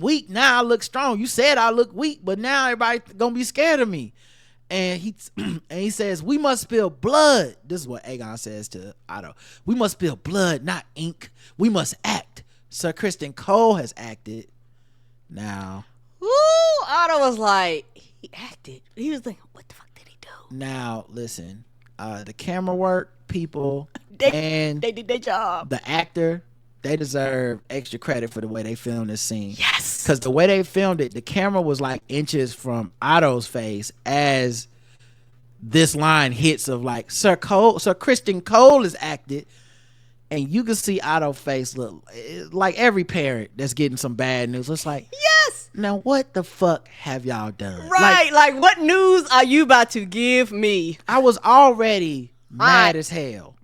weak. Now I look strong. You said I look weak, but now everybody gonna be scared of me. And he says, we must spill blood. This is what Aegon says to Otto. We must spill blood, not ink. We must act. Sir Criston Cole has acted. Now. Ooh, Otto was like, he acted. He was like, what the fuck did he do? Now, listen. The camera work people they did their job. The actor, they deserve extra credit for the way they filmed this scene. Yes. Because the way they filmed it, the camera was like inches from Otto's face as this line hits of like, Sir Criston Cole has acted. And you can see Otto's face look like every parent that's getting some bad news. It's like, yes. Now what the fuck have y'all done? Right. Like what news are you about to give me? I was already mad as hell.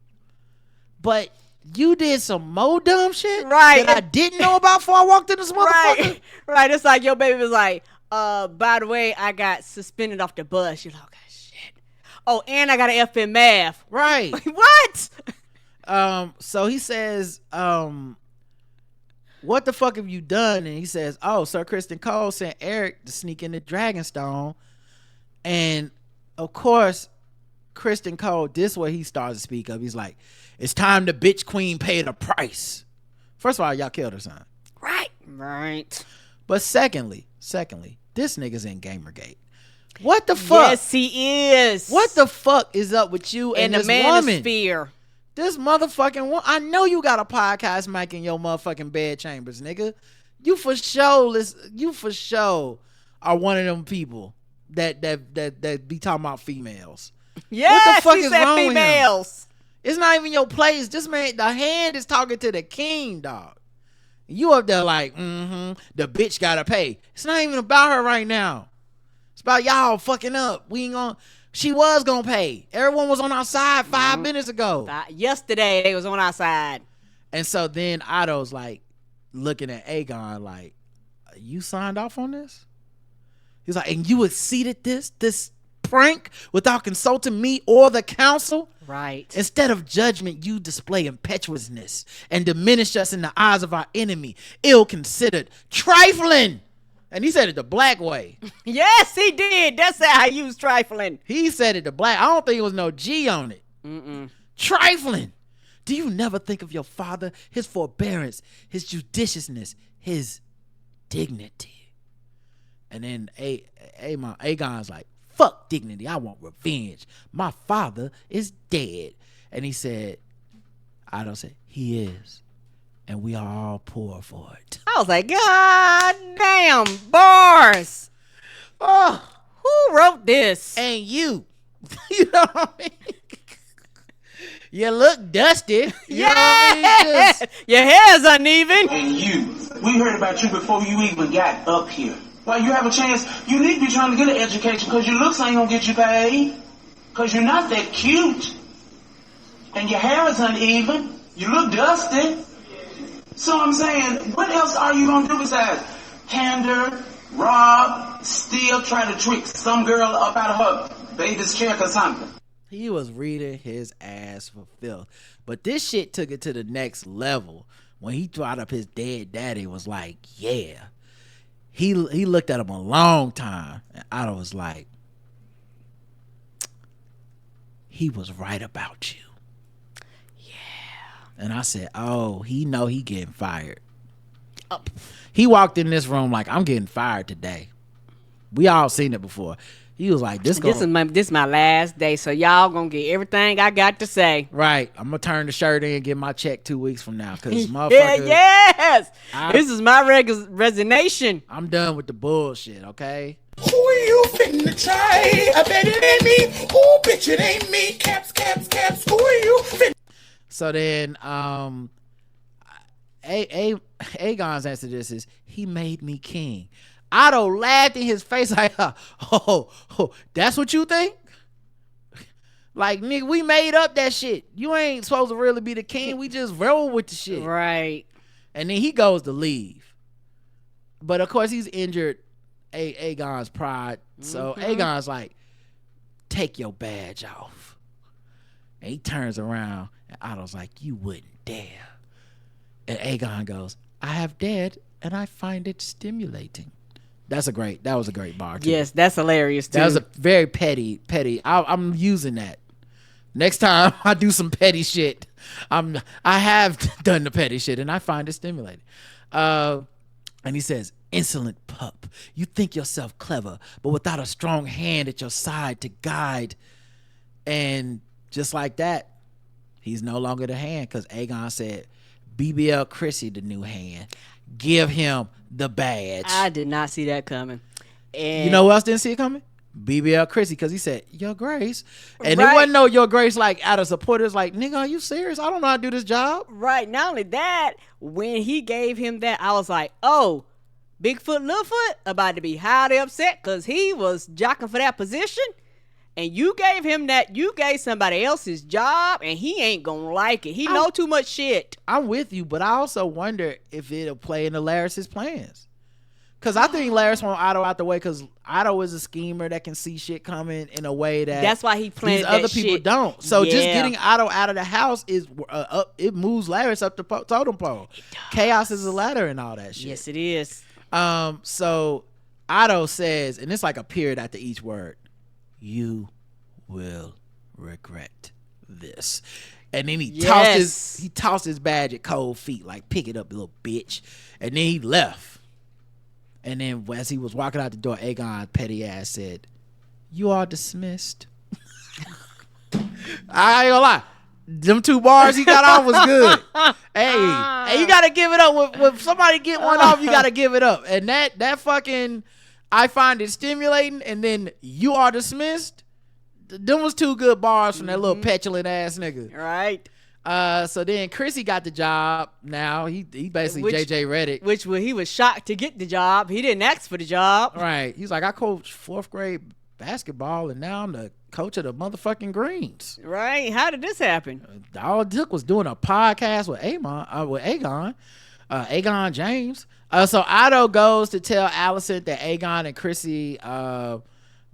But you did some more dumb shit that I didn't know about before I walked in this motherfucker. Right. It's like your baby was like, by the way, I got suspended off the bus. You're like, okay, shit. Oh, and I got an F in math. Right. What? So he says, what the fuck have you done? And he says, oh, Sir Criston Cole sent Eric to sneak into Dragonstone. And of course, Criston Cole, this is what he starts to speak of. He's like, it's time the bitch queen paid a price. First of all, y'all killed her son. Right. But secondly, this nigga's in Gamergate. What the fuck? Yes, he is. What the fuck is up with you and this woman? Manosphere. This motherfucking one. I know you got a podcast mic in your motherfucking bed chambers, nigga. You for sure are one of them people. that be talking about females. Yes, what the fuck he is said wrong females. with him? It's not even your place. This man, the hand is talking to the king, dog. You up there like, the bitch gotta pay. It's not even about her right now. It's about y'all fucking up. She was gonna pay. Everyone was on our side 5 minutes ago. Yesterday they was on our side. And so then Otto's like looking at Aegon like, you signed off on this? He's like, and you acceded this prank without consulting me or the council? Right. Instead of judgment, you display impetuousness and diminish us in the eyes of our enemy. Ill-considered, trifling. And he said it the black way. Yes, he did. That's how he was trifling. He said it the black. I don't think it was no G on it. Trifling. Do you never think of your father, his forbearance, his judiciousness, his dignity? And then Aegon's like, fuck dignity. I want revenge. My father is dead. And he said, Otto said, he is. And we are all poor for it. I was like, God damn, bars. Oh, who wrote this? And you. You know what I mean? You look dusty. You know what I mean? Just, your hair's uneven. And you. We heard about you before you even got up here. While you have a chance, you need to be trying to get an education because your looks ain't gonna get you paid. Because you're not that cute. And your hair is uneven. You look dusty. So I'm saying, what else are you gonna do besides pander, rob, steal, try to trick some girl up out of her baby's check or something? He was reading his ass for filth. But this shit took it to the next level. When he brought up his dead daddy, was like, yeah. He looked at him a long time, and Otto was like, he was right about you. Yeah. And I said, oh, he know he getting fired. He walked in this room like, I'm getting fired today. We all seen it before. He was like, this is my last day, so y'all gonna get everything I got to say. Right. I'm gonna turn the shirt in and get my check 2 weeks from now. Cause motherfucker. Yes. This is my resignation. I'm done with the bullshit, okay? Who you finna try? I bet it ain't me. Oh, bitch, it ain't me. Caps. Who you finna? So then, Aegon's answer to this is, he made me king. Otto laughed in his face like, oh, that's what you think? Like, nigga, we made up that shit. You ain't supposed to really be the king. We just roll with the shit. Right. And then he goes to leave. But, of course, he's injured Aegon's pride. So Aegon's like, take your badge off. And he turns around, and Otto's like, you wouldn't dare. And Aegon goes, I have dared, and I find it stimulating. That was a great bar, too. Yes, that's hilarious, too. That was a very petty. I'm using that. Next time I do some petty shit, I have done the petty shit, and I find it stimulating. And he says, insolent pup, you think yourself clever, but without a strong hand at your side to guide. And just like that, he's no longer the hand, because Aegon said, BBL Chrissy the new hand. Give him the badge. I did not see that coming. And you know who else didn't see it coming? BBL Chrissy, because he said, Your Grace. And Right. it wasn't no Your Grace like out of supporters like, nigga, are you serious? I don't know how to do this job. Right. Not only that, when he gave him that, I was like, oh, Bigfoot, Littlefoot about to be highly upset because he was jockeying for that position. And you gave him that, you gave somebody else's job, and he ain't gonna like it. He know too much shit. I'm with you, but I also wonder if it'll play into Laris's plans. Because I think Laris want Otto out the way because Otto is a schemer that can see shit coming in a way that That's why he planted these other that people shit. don't. So just Yeah. getting Otto out of the house is it moves Laris up the totem pole. Chaos is a ladder and all that shit. Yes, it is. So Otto says, and it's like a period after each word, you will regret this. And then he tossed his badge at cold feet, like, pick it up, little bitch. And then he left. And then as he was walking out the door, Aegon petty ass said, you are dismissed. I ain't gonna lie. Them 2 bars he got off was good. Hey, you gotta give it up. When somebody get one off, you gotta give it up. And that fucking I find it stimulating, and then you are dismissed. Them was two good bars from that little petulant ass nigga. Right. So then Chrissy got the job. Now he basically JJ Reddick. Which he was shocked to get the job. He didn't ask for the job. Right. He's like, I coached 4th grade basketball, and now I'm the coach of the motherfucking Greens. Right. How did this happen? All it took was doing a podcast with Aemond, Aegon James. So Otto goes to tell Allison that Aegon and Chrissy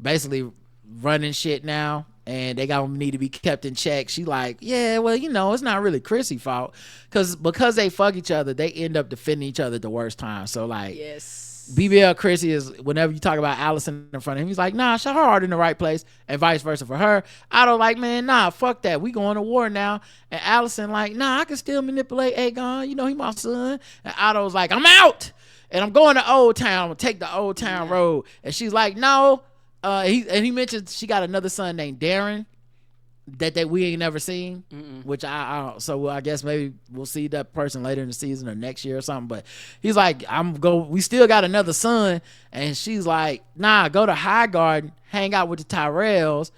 basically running shit now, and they gonna need to be kept in check. She like, yeah, well, it's not really Chrissy's fault, because they fuck each other, they end up defending each other at the worst time. So like, yes, BBL Chrissy is, whenever you talk about Allison in front of him, he's like, nah, shut her heart in the right place, and vice versa for her. Otto like, man, nah, fuck that, we going to war now. And Allison like, nah, I can still manipulate Aegon, he my son. And Otto's like, I'm out, and I'm going to Old Town, I'm gonna take the Old Town road. And she's like, no. He mentioned she got another son named Darren that we ain't never seen. Which so I guess maybe we'll see that person later in the season or next year or something. But he's like, we still got another son. And she's like, nah, go to Highgarden, hang out with the Tyrells,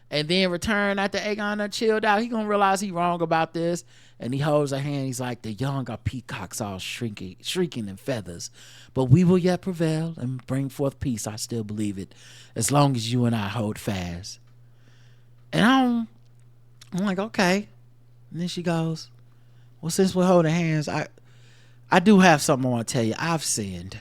and then return after Aegon done chilled out. He gonna realize he wrong about this. And he holds her hand. He's like, the young are peacocks all shrieking in feathers, but we will yet prevail and bring forth peace. I still believe it, as long as you and I hold fast. And I'm like, okay. And then she goes, well, since we're holding hands, I do have something I want to tell you. I've sinned.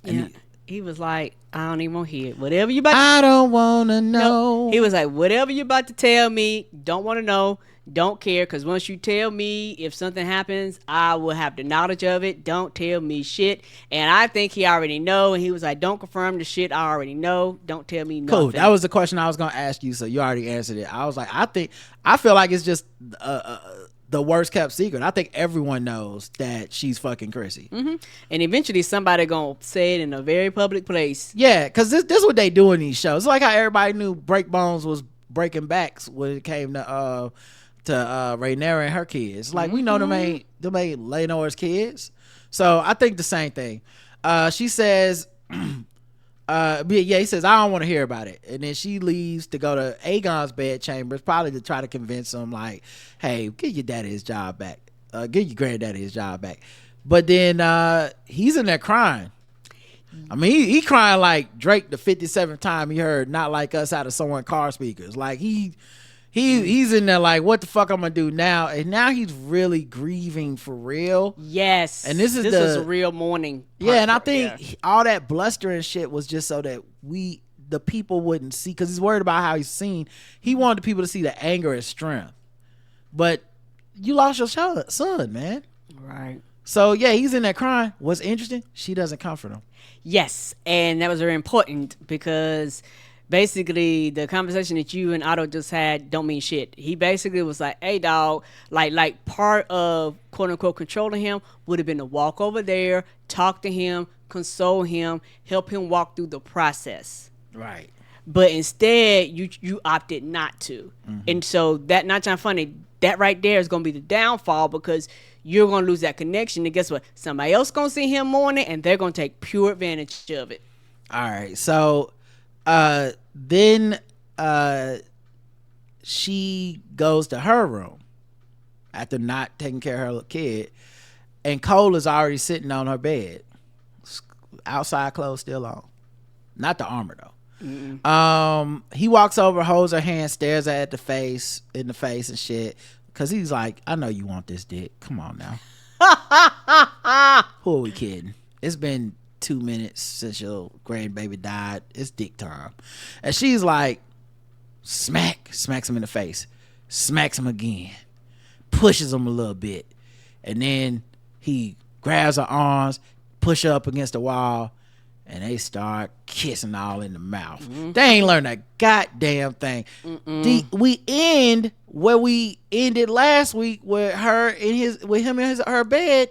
And he was like, I don't even want to hear it. Whatever you about to I don't want to know. He was like, whatever you about to tell me, don't want to know. Don't care, because once you tell me if something happens, I will have the knowledge of it. Don't tell me shit. And I think he already know. And he was like, don't confirm the shit I already know. Don't tell me nothing. Cool. That was the question I was going to ask you, so you already answered it. I was like, I feel like it's just the worst kept secret. I think everyone knows that she's fucking Chrissy. And eventually somebody going to say it in a very public place. Yeah, because this is what they do in these shows. It's like how everybody knew Breakbones was breaking backs when it came to Rhaenyra and her kids. Like, we know them ain't Laenor's kids. So I think the same thing. She says, he says, I don't want to hear about it. And then she leaves to go to Aegon's bedchambers, probably to try to convince him, like, hey, give your daddy his job back. Give your granddaddy his job back. But then he's in there crying. I mean, he crying like Drake the 57th time he heard Not Like Us out of someone's car speakers. Like, he's in there like, what the fuck I'm gonna do now? And now he's really grieving for real. Yes. And this was a real mourning. And I think all that blustering shit was just so that the people wouldn't see, because he's worried about how he's seen. He wanted the people to see the anger as strength. But you lost your son, man. Right. So yeah, he's in there crying. What's interesting, she doesn't comfort him. Yes, and that was very important, because basically the conversation that you and Otto just had don't mean shit. He basically was like, hey dog, like part of quote unquote controlling him would have been to walk over there, talk to him, console him, help him walk through the process. Right. But instead you opted not to. And so that, not trying funny, that right there is going to be the downfall, because you're going to lose that connection. And guess what? Somebody else going to see him mourning, and they're going to take pure advantage of it. All right. So then she goes to her room after not taking care of her little kid, and Cole is already sitting on her bed, outside clothes still on, not the armor though. He walks over, holds her hand, stares at in the face and shit, because he's like, I know you want this dick, come on now. Who are we kidding? It's been 2 minutes since your grandbaby died. It's dick time. And she's like, smacks him in the face, smacks him again, pushes him a little bit, and then he grabs her arms, push her up against the wall, and they start kissing all in the mouth. They ain't learned a goddamn thing. We end where we ended last week, with her in her bed.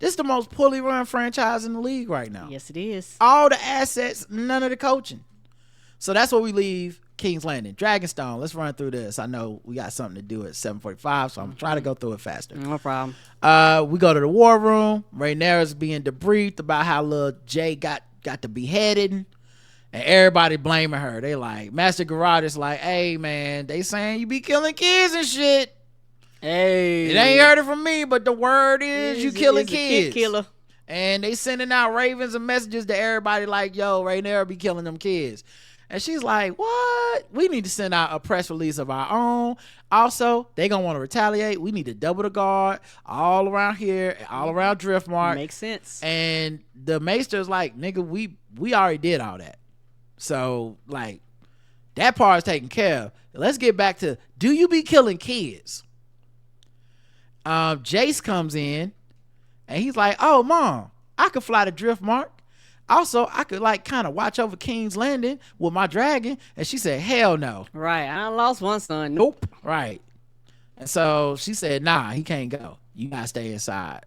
This is the most poorly run franchise in the league right now. Yes, it is. All the assets, none of the coaching. So that's where we leave King's Landing. Dragonstone, let's run through this. I know we got something to do at 7:45, so I'm trying to go through it faster. No problem. We go to the war room. Rhaenyra's being debriefed about how little Jay got the beheading. And everybody blaming her. They like, Master Garage is like, hey man, they saying you be killing kids and shit. Hey, It ain't heard it from me, but the word is you killing He's a kids. kid killer. And they sending out ravens and messages to everybody like, yo, Rhaenyra be killing them kids. And she's like, what? We need to send out a press release of our own. Also, they gonna want to retaliate. We need to double the guard all around here, all around Driftmark. Makes sense. And the maester's like, nigga, we already did all that. So, like, that part is taken care of. Let's get back to, do you be killing kids? Jace comes in and he's like, oh mom, I could fly to Driftmark. Also, I could like kind of watch over King's Landing with my dragon. And she said, hell no. Right. I lost one son. Nope. Right. And so she said, nah, he can't go. You gotta stay inside.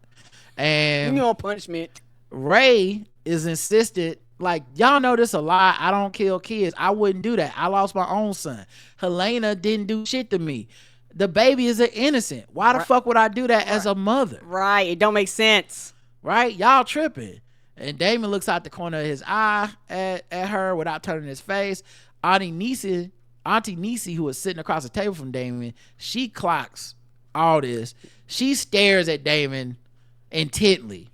And Give me on punishment. Ray is insisted, like, y'all know this a lot. I don't kill kids. I wouldn't do that. I lost my own son. Helena didn't do shit to me. The baby is an innocent. Why the fuck would I do that as a mother? Right. It don't make sense. Right? Y'all tripping. And Damon looks out the corner of his eye at her without turning his face. Auntie Nisi, who was sitting across the table from Damon, she clocks all this. She stares at Damon intently.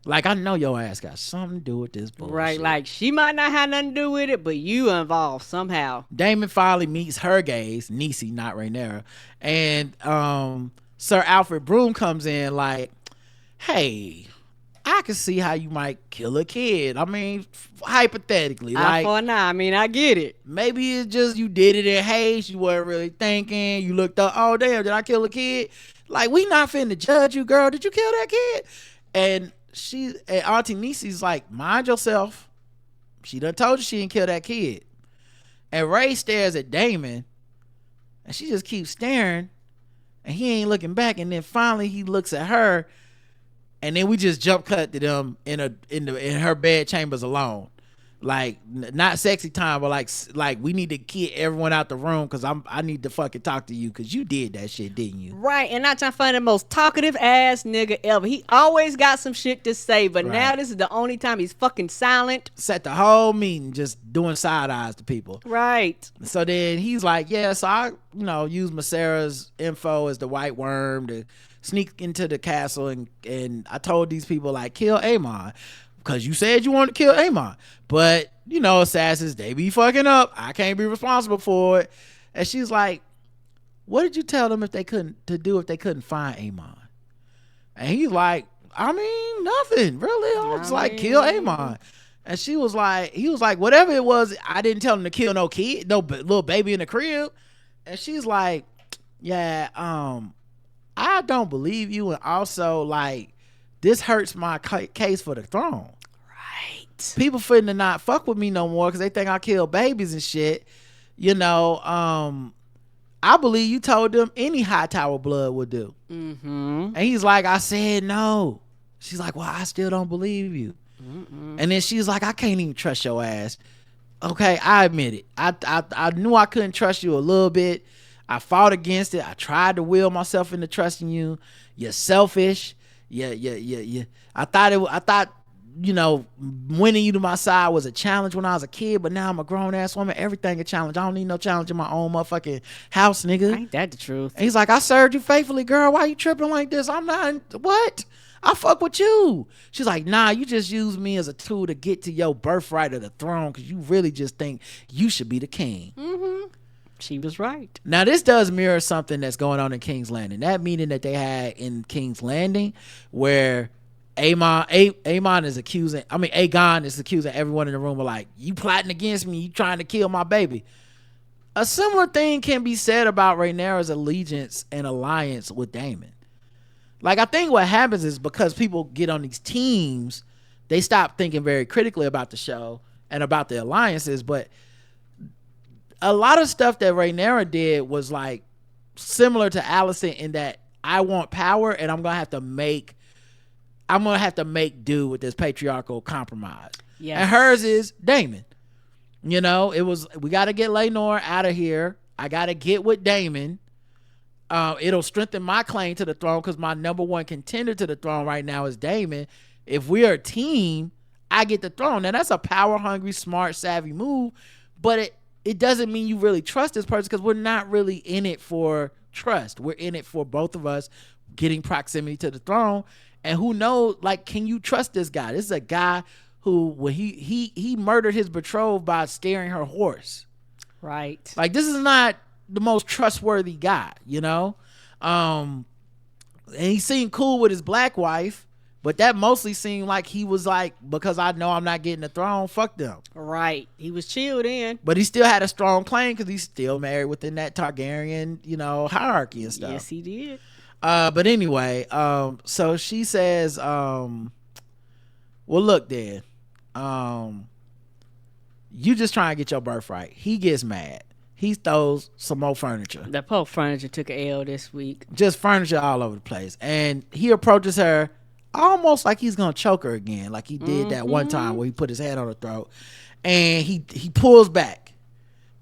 Like, I know your ass got something to do with this bullshit. Right, like she might not have nothing to do with it, but you involved somehow. Damon finally meets her gaze, Nisi, not Rhaenyra, and Sir Alfred Broom comes in like, hey, I can see how you might kill a kid. I mean, hypothetically. Eye Like, for an eye. I mean, I get it. maybe it's just you did it in haste, you weren't really thinking, you looked up, oh damn, did I kill a kid? Like, we not finna judge you, girl. Did you kill that kid? And Auntie Nisi's like, mind yourself. She done told you she didn't kill that kid. And Ray stares at Damon and she just keeps staring and he ain't looking back. And then finally he looks at her and then we just jump cut to them in her bed chambers alone. Like, not sexy time, but like we need to get everyone out the room because I need to fucking talk to you because you did that shit, didn't you? Right, and not trying to find the most talkative ass nigga ever. He always got some shit to say, but now this is the only time he's fucking silent. Set the whole meeting just doing side eyes to people. Right. So then he's like, yeah, so I, use Masera's info as the white worm to sneak into the castle and I told these people like, kill Aemond. Because you said you wanted to kill Aemond. But, assassins, they be fucking up. I can't be responsible for it. And she's like, what did you tell them if they couldn't find Aemond? And he's like, I mean, nothing, really. I was like, kill Aemond. And he was like, whatever it was, I didn't tell them to kill no kid, no little baby in the crib. And she's like, yeah, I don't believe you. And also, like, this hurts my case for the throne. Right. People finna not fuck with me no more because they think I kill babies and shit. I believe you told them any Hightower blood would do. Mm-hmm. And he's like, I said no. She's like, well, I still don't believe you. Mm-mm. And then she's like, I can't even trust your ass. Okay, I admit it. I knew I couldn't trust you a little bit. I fought against it. I tried to will myself into trusting you. You're selfish. Yeah. I thought, winning you to my side was a challenge when I was a kid, but now I'm a grown ass woman. Everything a challenge. I don't need no challenge in my own motherfucking house, nigga. Ain't that the truth? And he's like, I served you faithfully, girl. Why you tripping like this? I'm not. What? I fuck with you. She's like, nah, you just use me as a tool to get to your birthright of the throne because you really just think you should be the king. Mm-hmm. She was right. Now, this does mirror something that's going on in King's Landing. That meeting that they had in King's Landing where Aemond is accusing, Aegon is accusing everyone in the room of like, you plotting against me, you trying to kill my baby. A similar thing can be said about Rhaenyra's allegiance and alliance with Daemon. Like, I think what happens is because people get on these teams, they stop thinking very critically about the show and about the alliances, but a lot of stuff that Rhaenyra did was like similar to Alicent in that I want power and I'm gonna have to make do with this patriarchal compromise. Yes. And hers is Daemon. It was, we got to get Laenor out of here. I got to get with Daemon. It'll strengthen my claim to the throne because my number one contender to the throne right now is Daemon. If we are a team, I get the throne. Now that's a power hungry, smart, savvy move, but it doesn't mean you really trust this person, because we're not really in it for trust. We're in it for both of us getting proximity to the throne. And who knows, like, can you trust this guy? This is a guy who, when he murdered his betrothed by steering her horse. Right. Like, this is not the most trustworthy guy, you know? And he seemed cool with his black wife, but that mostly seemed like he was like, because I know I'm not getting the throne, fuck them. Right. He was chilled in. But he still had a strong claim because he's still married within that Targaryen, you know, hierarchy and stuff. Yes, he did. But anyway, so she says, well, look, then, you just trying to get your birthright. He gets mad. He throws some more furniture. The Pope furniture took an L this week. Just furniture all over the place. And he approaches her almost like he's going to choke her again, like he did that one time where he put his hand on her throat. And he pulls back.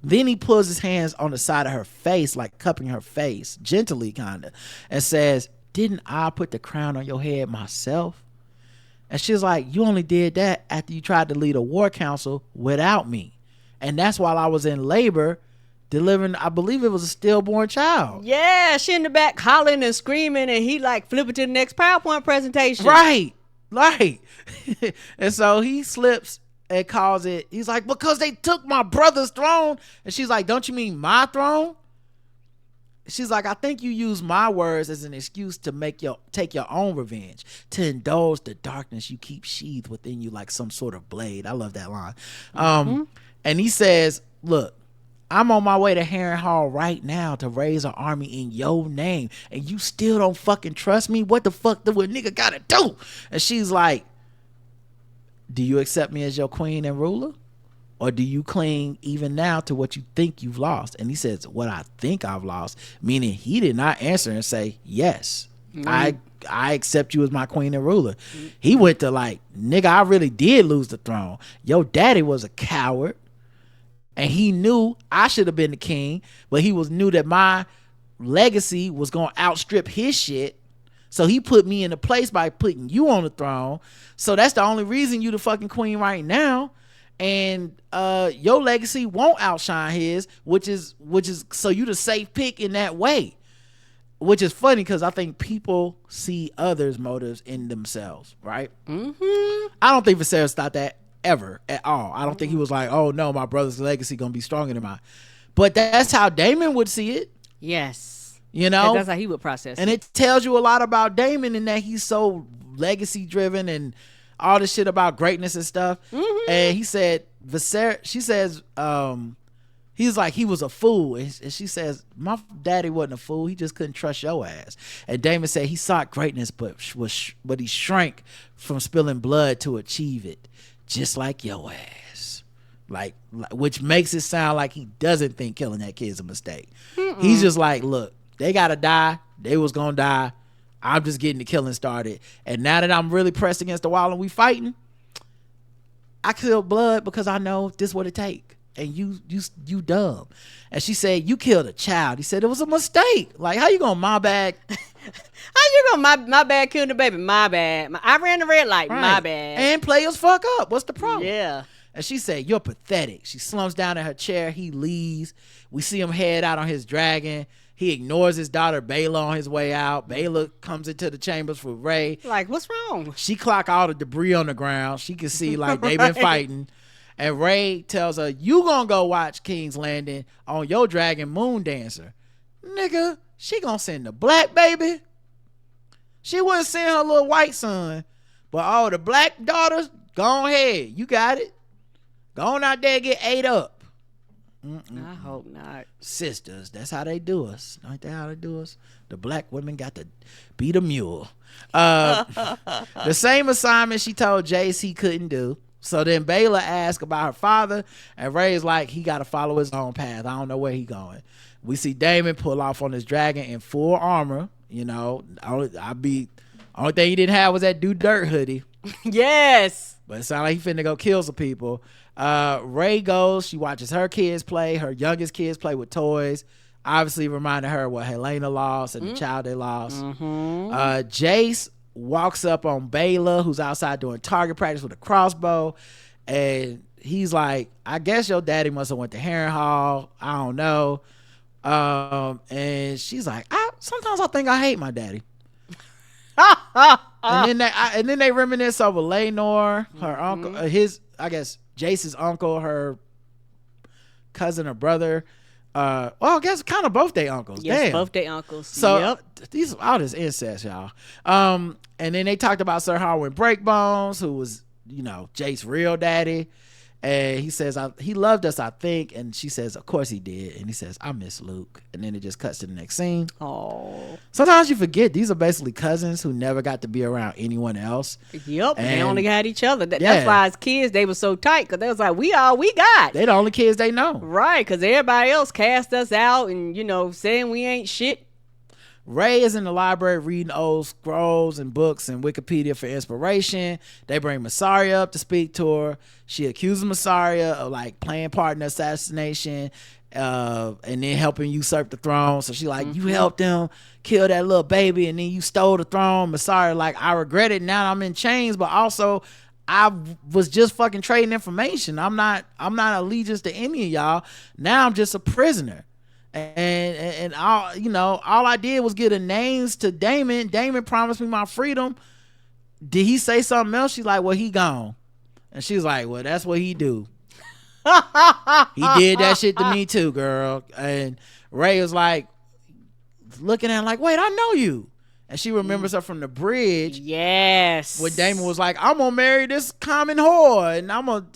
Then he pulls his hands on the side of her face, like cupping her face, gently kind of, and says, didn't I put the crown on your head myself? And she's like, you only did that after you tried to lead a war council without me. And that's while I was in labor delivering, I believe it was a stillborn child. Yeah, she in the back hollering and screaming, and he like flipping to the next PowerPoint presentation. Right. And so he slips and calls it, he's like, because they took my brother's throne. And she's like, don't you mean my throne? She's like, I think you use my words as an excuse to take your own revenge, to indulge the darkness you keep sheathed within you like some sort of blade. I love that line. And he says, look, I'm on my way to Harrenhal right now to raise an army in your name, and you still don't fucking trust me? What the fuck do a nigga gotta do? And she's like, do you accept me as your queen and ruler? Or do you cling even now to what you think you've lost? And he says, what I think I've lost, meaning he did not answer and say, yes, I accept you as my queen and ruler. He went to like, nigga, I really did lose the throne. Your daddy was a coward. And he knew I should have been the king, but he knew that my legacy was going to outstrip his shit. So he put me in a place by putting you on the throne. So that's the only reason you the fucking queen right now. And your legacy won't outshine his, which is so you the safe pick in that way. Which is funny because I think people see others' motives in themselves, right? I don't think Viserys thought that ever at all. I don't think he was like, oh no, my brother's legacy gonna be stronger than mine. But that's how Daemon would see it. Yes. You know? That's how he would process it. And it tells you a lot about Daemon in that he's so legacy driven and all this shit about greatness and stuff. And he said, she says, he's like, he was a fool. And she says, my daddy wasn't a fool. He just couldn't trust your ass. And Daemon said he sought greatness, but he shrank from spilling blood to achieve it, just like your ass. Like, which makes it sound like he doesn't think killing that kid's a mistake. He's just like, look, they gotta die. They was gonna die. I'm just getting the killing started. And now that I'm really pressed against the wall and we fighting, I kill blood because I know this what it take. And you dumb. And she said, you killed a child. He said, it was a mistake. Like, how you gonna my bad? How you gonna my bad killing the baby? My bad. I ran the red light. Right. My bad. And players fuck up. What's the problem? Yeah. And she said, you're pathetic. She slumps down in her chair. He leaves. We see him head out on his dragon. He ignores his daughter Baela on his way out. Baela comes into the chambers for Ray. Like, what's wrong? She clock all the debris on the ground. She can see like they've been fighting. And Ray tells her, you gonna go watch King's Landing on your dragon Moon Dancer. Nigga, she gonna send the black baby. She wouldn't send her little white son. But all the black daughters, go ahead. You got it. Go on out there and get ate up. I hope not. Sisters, that's how they do us. Ain't that how they do us? The black women got to beat a mule. The same assignment she told Jace he couldn't do. So then Baela asked about her father, and Ray's like, he got to follow his own path. I don't know where he going. We see Daemon pull off on his dragon in full armor. You know, only thing he didn't have was that do dirt hoodie. Yes. But it sounds like he finna go kill some people. Ray goes, she watches her kids play, her youngest kids play with toys, obviously reminding her what Helena lost and the child they lost. Jace walks up on Bayla, who's outside doing target practice with a crossbow, and he's like, I guess your daddy must have went to Harrenhal. I don't know. And she's like, sometimes I think I hate my daddy. And then they reminisce over Laenor, her uncle, I guess Jace's uncle, her cousin or brother. I guess kind of both their uncles. Yes, damn. Both their uncles. So these all this incest, y'all. And then they talked about Sir Harwin Breakbones, who was, Jace's real daddy. And he says, he loved us, I think. And she says, of course he did. And he says, I miss Luke. And then it just cuts to the next scene. Oh. Sometimes you forget these are basically cousins who never got to be around anyone else. Yep. And they only had each other. That's why as kids, they were so tight. Because they was like, we all we got. They the only kids they know. Right. Because everybody else cast us out and, saying we ain't shit. Ray is in the library reading old scrolls and books and Wikipedia for inspiration. They bring Massaria up to speak to her. She accuses Massaria of playing part in the assassination and then helping usurp the throne. So she you helped them kill that little baby and then you stole the throne. Massaria I regret it now I'm in chains, but also I was just fucking trading information. I'm not allegiance to any of y'all. Now I'm just a prisoner. And all all I did was get a names to Daemon. Daemon promised me my freedom. Did he say something else? She's like, well, he gone. And she's like, well, that's what he do. He did that shit to me too, girl. And Ray was looking at her wait, I know you. And she remembers her from the bridge. Yes. When Daemon was like, I'm gonna marry this common whore and I'm gonna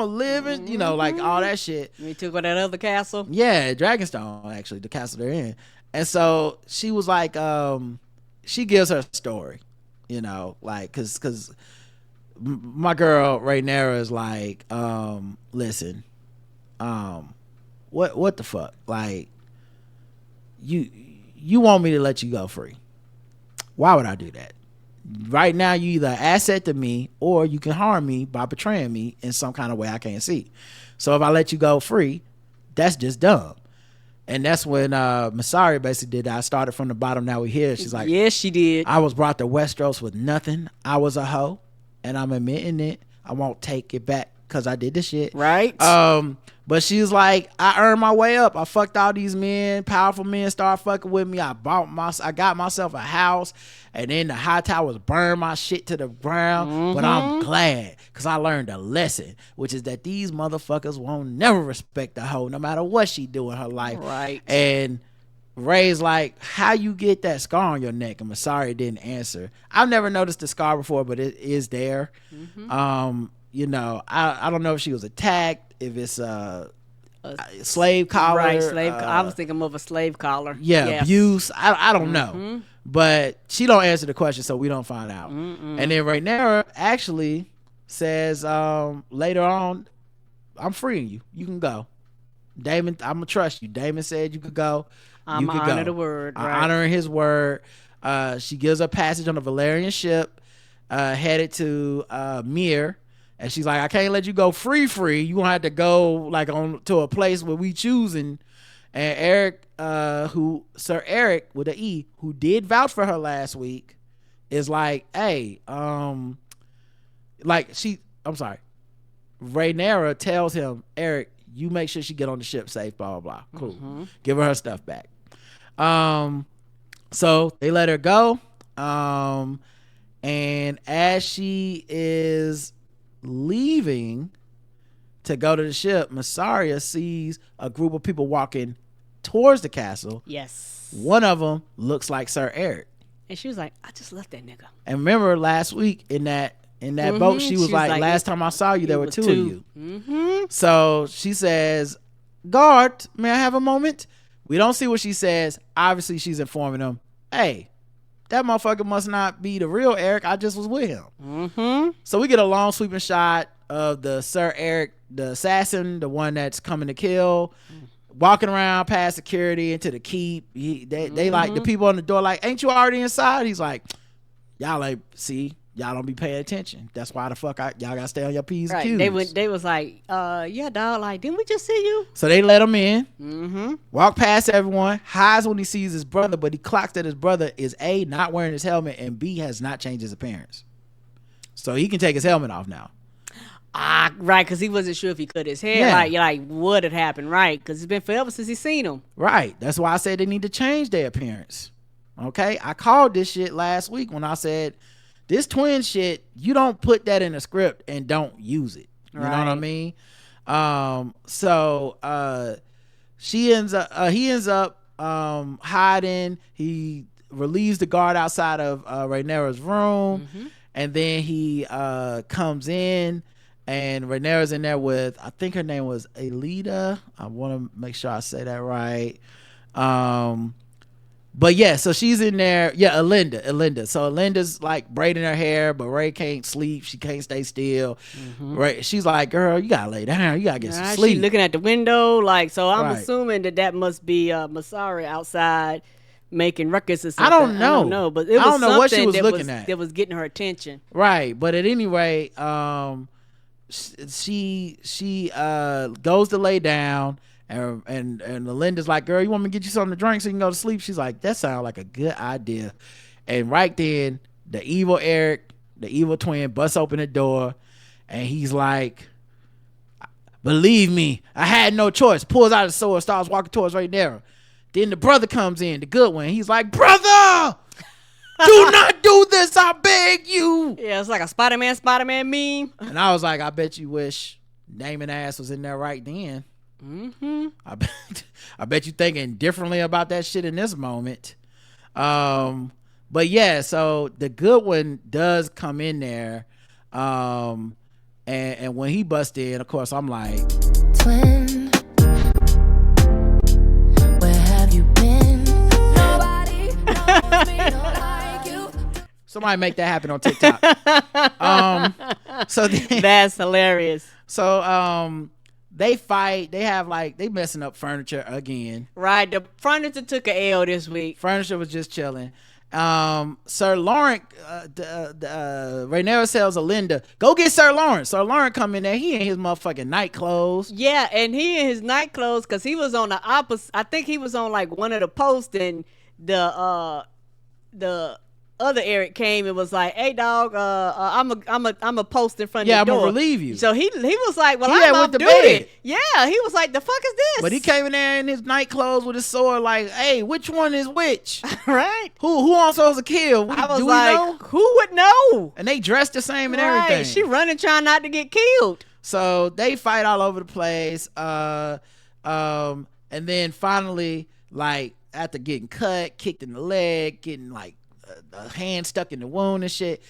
live in, all that shit. You took her to that other castle? Yeah, Dragonstone, actually, the castle they're in. And so she was she gives her story, cause my girl Rhaenyra is listen, what the fuck? You want me to let you go free. Why would I do that? Right now, you either an asset to me or you can harm me by betraying me in some kind of way I can't see. So if I let you go free, that's just dumb. And that's when Massaria basically did that. I started from the bottom, now we're here. She's like, yes, she did. I was brought to Westeros with nothing. I was a hoe, and I'm admitting it. I won't take it back because I did this shit. Right. But she's like, I earned my way up. I fucked all these men, powerful men started fucking with me. I got myself a house, and then the high towers burned my shit to the ground. But I'm glad because I learned a lesson, which is that these motherfuckers won't never respect the hoe, no matter what she do in her life. Right. And Ray's like, how you get that scar on your neck? And Massaria didn't answer. I've never noticed the scar before, but it is there. I don't know if she was attacked, if it's a slave collar. Right, I was thinking of a slave collar. Yeah, yes. Abuse. I don't know. But she don't answer the question, so we don't find out. And then Rhaenyra actually says later on, I'm freeing you. You can go. Daemon, I'm going to trust you. Daemon said you could go. I'm going to honor the word. I'm right. honoring his word. She gives her passage on a Valerian ship headed to Myr. And she's like, I can't let you go free. You gonna have to go on to a place where we choosing. And Eric, Sir Eric with an E, who did vouch for her last week, is like, hey, I'm sorry. Rhaenyra tells him, Eric, you make sure she get on the ship safe, blah, blah, blah. Cool. Give her stuff back. So they let her go. And as she is leaving to go to the ship, Massaria sees a group of people walking towards the castle. Yes. One of them looks like Sir Eric. And she was like, I just left that nigga. And remember last week in that boat, she was like, last time I saw you, there were two of you. So she says, guard, may I have a moment? We don't see what she says. Obviously, she's informing them, hey, that motherfucker must not be the real Eric. I just was with him. So we get a long sweeping shot of the Sir Eric, the assassin, the one that's coming to kill, walking around past security into the keep. They like the people on the door like, ain't you already inside? He's like, y'all see, y'all don't be paying attention. That's why the fuck y'all gotta stay on your P's and Right. Q's. They was like, yeah, dog, like, didn't we just see you? So they let him in, Mm-hmm. walk past everyone, hides when he sees his brother, but he clocks that his brother is A, not wearing his helmet, and B, has not changed his appearance. So he can take his helmet off now. Right, because he wasn't sure if he cut his hair. Yeah. Like what had happened, right? Because it's been forever since he's seen him. Right. That's why I said they need to change their appearance. Okay? I called this shit last week when I said, this twin shit, you don't put that in a script and don't use it. You know what I Right. mean? So he ends up hiding. He relieves the guard outside of Rhaenyra's room, and then he comes in, and Rhaenyra's in there with, I think her name was Alida. I want to make sure I say that right. But yeah, so she's in there. Yeah, Alinda. So Alinda's like braiding her hair, but Ray can't sleep. She can't stay still. Right? She's like, girl, you gotta lay down. You gotta get some sleep. She's looking at the window, like, so I'm Right. assuming that must be Masari outside making ruckus or something. I don't know. But it was I don't know what she something was that looking at. that was getting her attention. Right, but at any rate, she goes to lay down, and Melinda's like, girl, you want me to get you something to drink so you can go to sleep? She's like, that sounds like a good idea. And right then, the evil Eric, the evil twin, busts open the door, and he's like, believe me, I had no choice. Pulls out his sword, starts walking towards Rhaenyra. Then the brother comes in, the good one. He's like, brother, do not do this, I beg you. Yeah, it's like a Spider-Man meme. And I was like, I bet you wish Naming Ass was in there right then. Mm-hmm. I bet you thinking differently about that shit in this moment. But yeah, so the good one does come in there. And when he busts in, of course, I'm like, Twin, where have you been? Nobody knows me like you. somebody make that happen on TikTok. So then, That's hilarious. so they fight. They have like, they messing up furniture again. Right, the furniture took a L this week. Furniture was just chilling. Sir Laurent, Rhaenyra tells Alinda, go get Sir Laurent. Sir Laurent come in there. He in his motherfucking night clothes. Yeah, and he in his night clothes because he was on the opposite. I think he was on like one of the posts, and the other Eric came and was like, "Hey, dog, I'm a post in front Yeah, of the I'm door." gonna relieve you. So he was like, "Well, He had I'm went off to duty." bed. Yeah, he was like, "The fuck is this?" But he came in there in his night clothes with his sword, like, hey, which one is which? right. Who I'm supposed to kill? I was Do we like, know? "Who would know?" And they dressed the same and Right. everything. She running trying not to get killed. So they fight all over the place. And then finally, like, after getting cut, kicked in the leg, getting like a hand stuck in the wound and shit,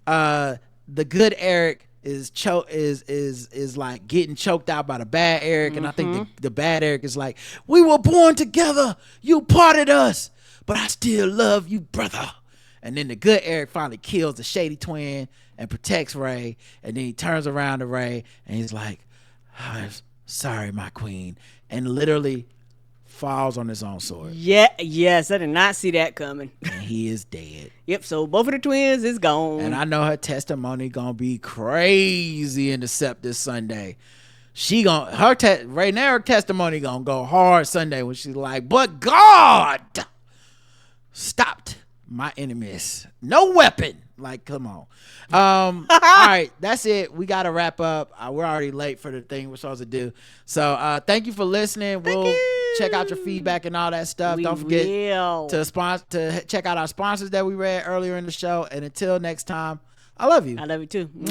the good Eric is like getting choked out by the bad Eric. And I think the bad Eric is like, we were born together, you parted us, but I still love you, brother. And then the good Eric finally kills the shady twin and protects Ray. And then he turns around to Ray and he's like, I'm sorry, my queen. And literally falls on his own sword. Yeah, yes, I did not see that coming. And he is dead. Yep, so both of the twins is gone. And I know her testimony gonna be crazy in the Sept this Sunday. Rhaenyra testimony gonna go hard Sunday when she's like, but God stopped my enemies. No weapon. Like, come on. All right, that's it. We gotta wrap up. We're already late for the thing we're supposed to do. So thank you for listening. We'll check out your feedback and all that stuff. Don't forget to check out our sponsors that we read earlier in the show. And until next time, I love you. I love you too. Mwah.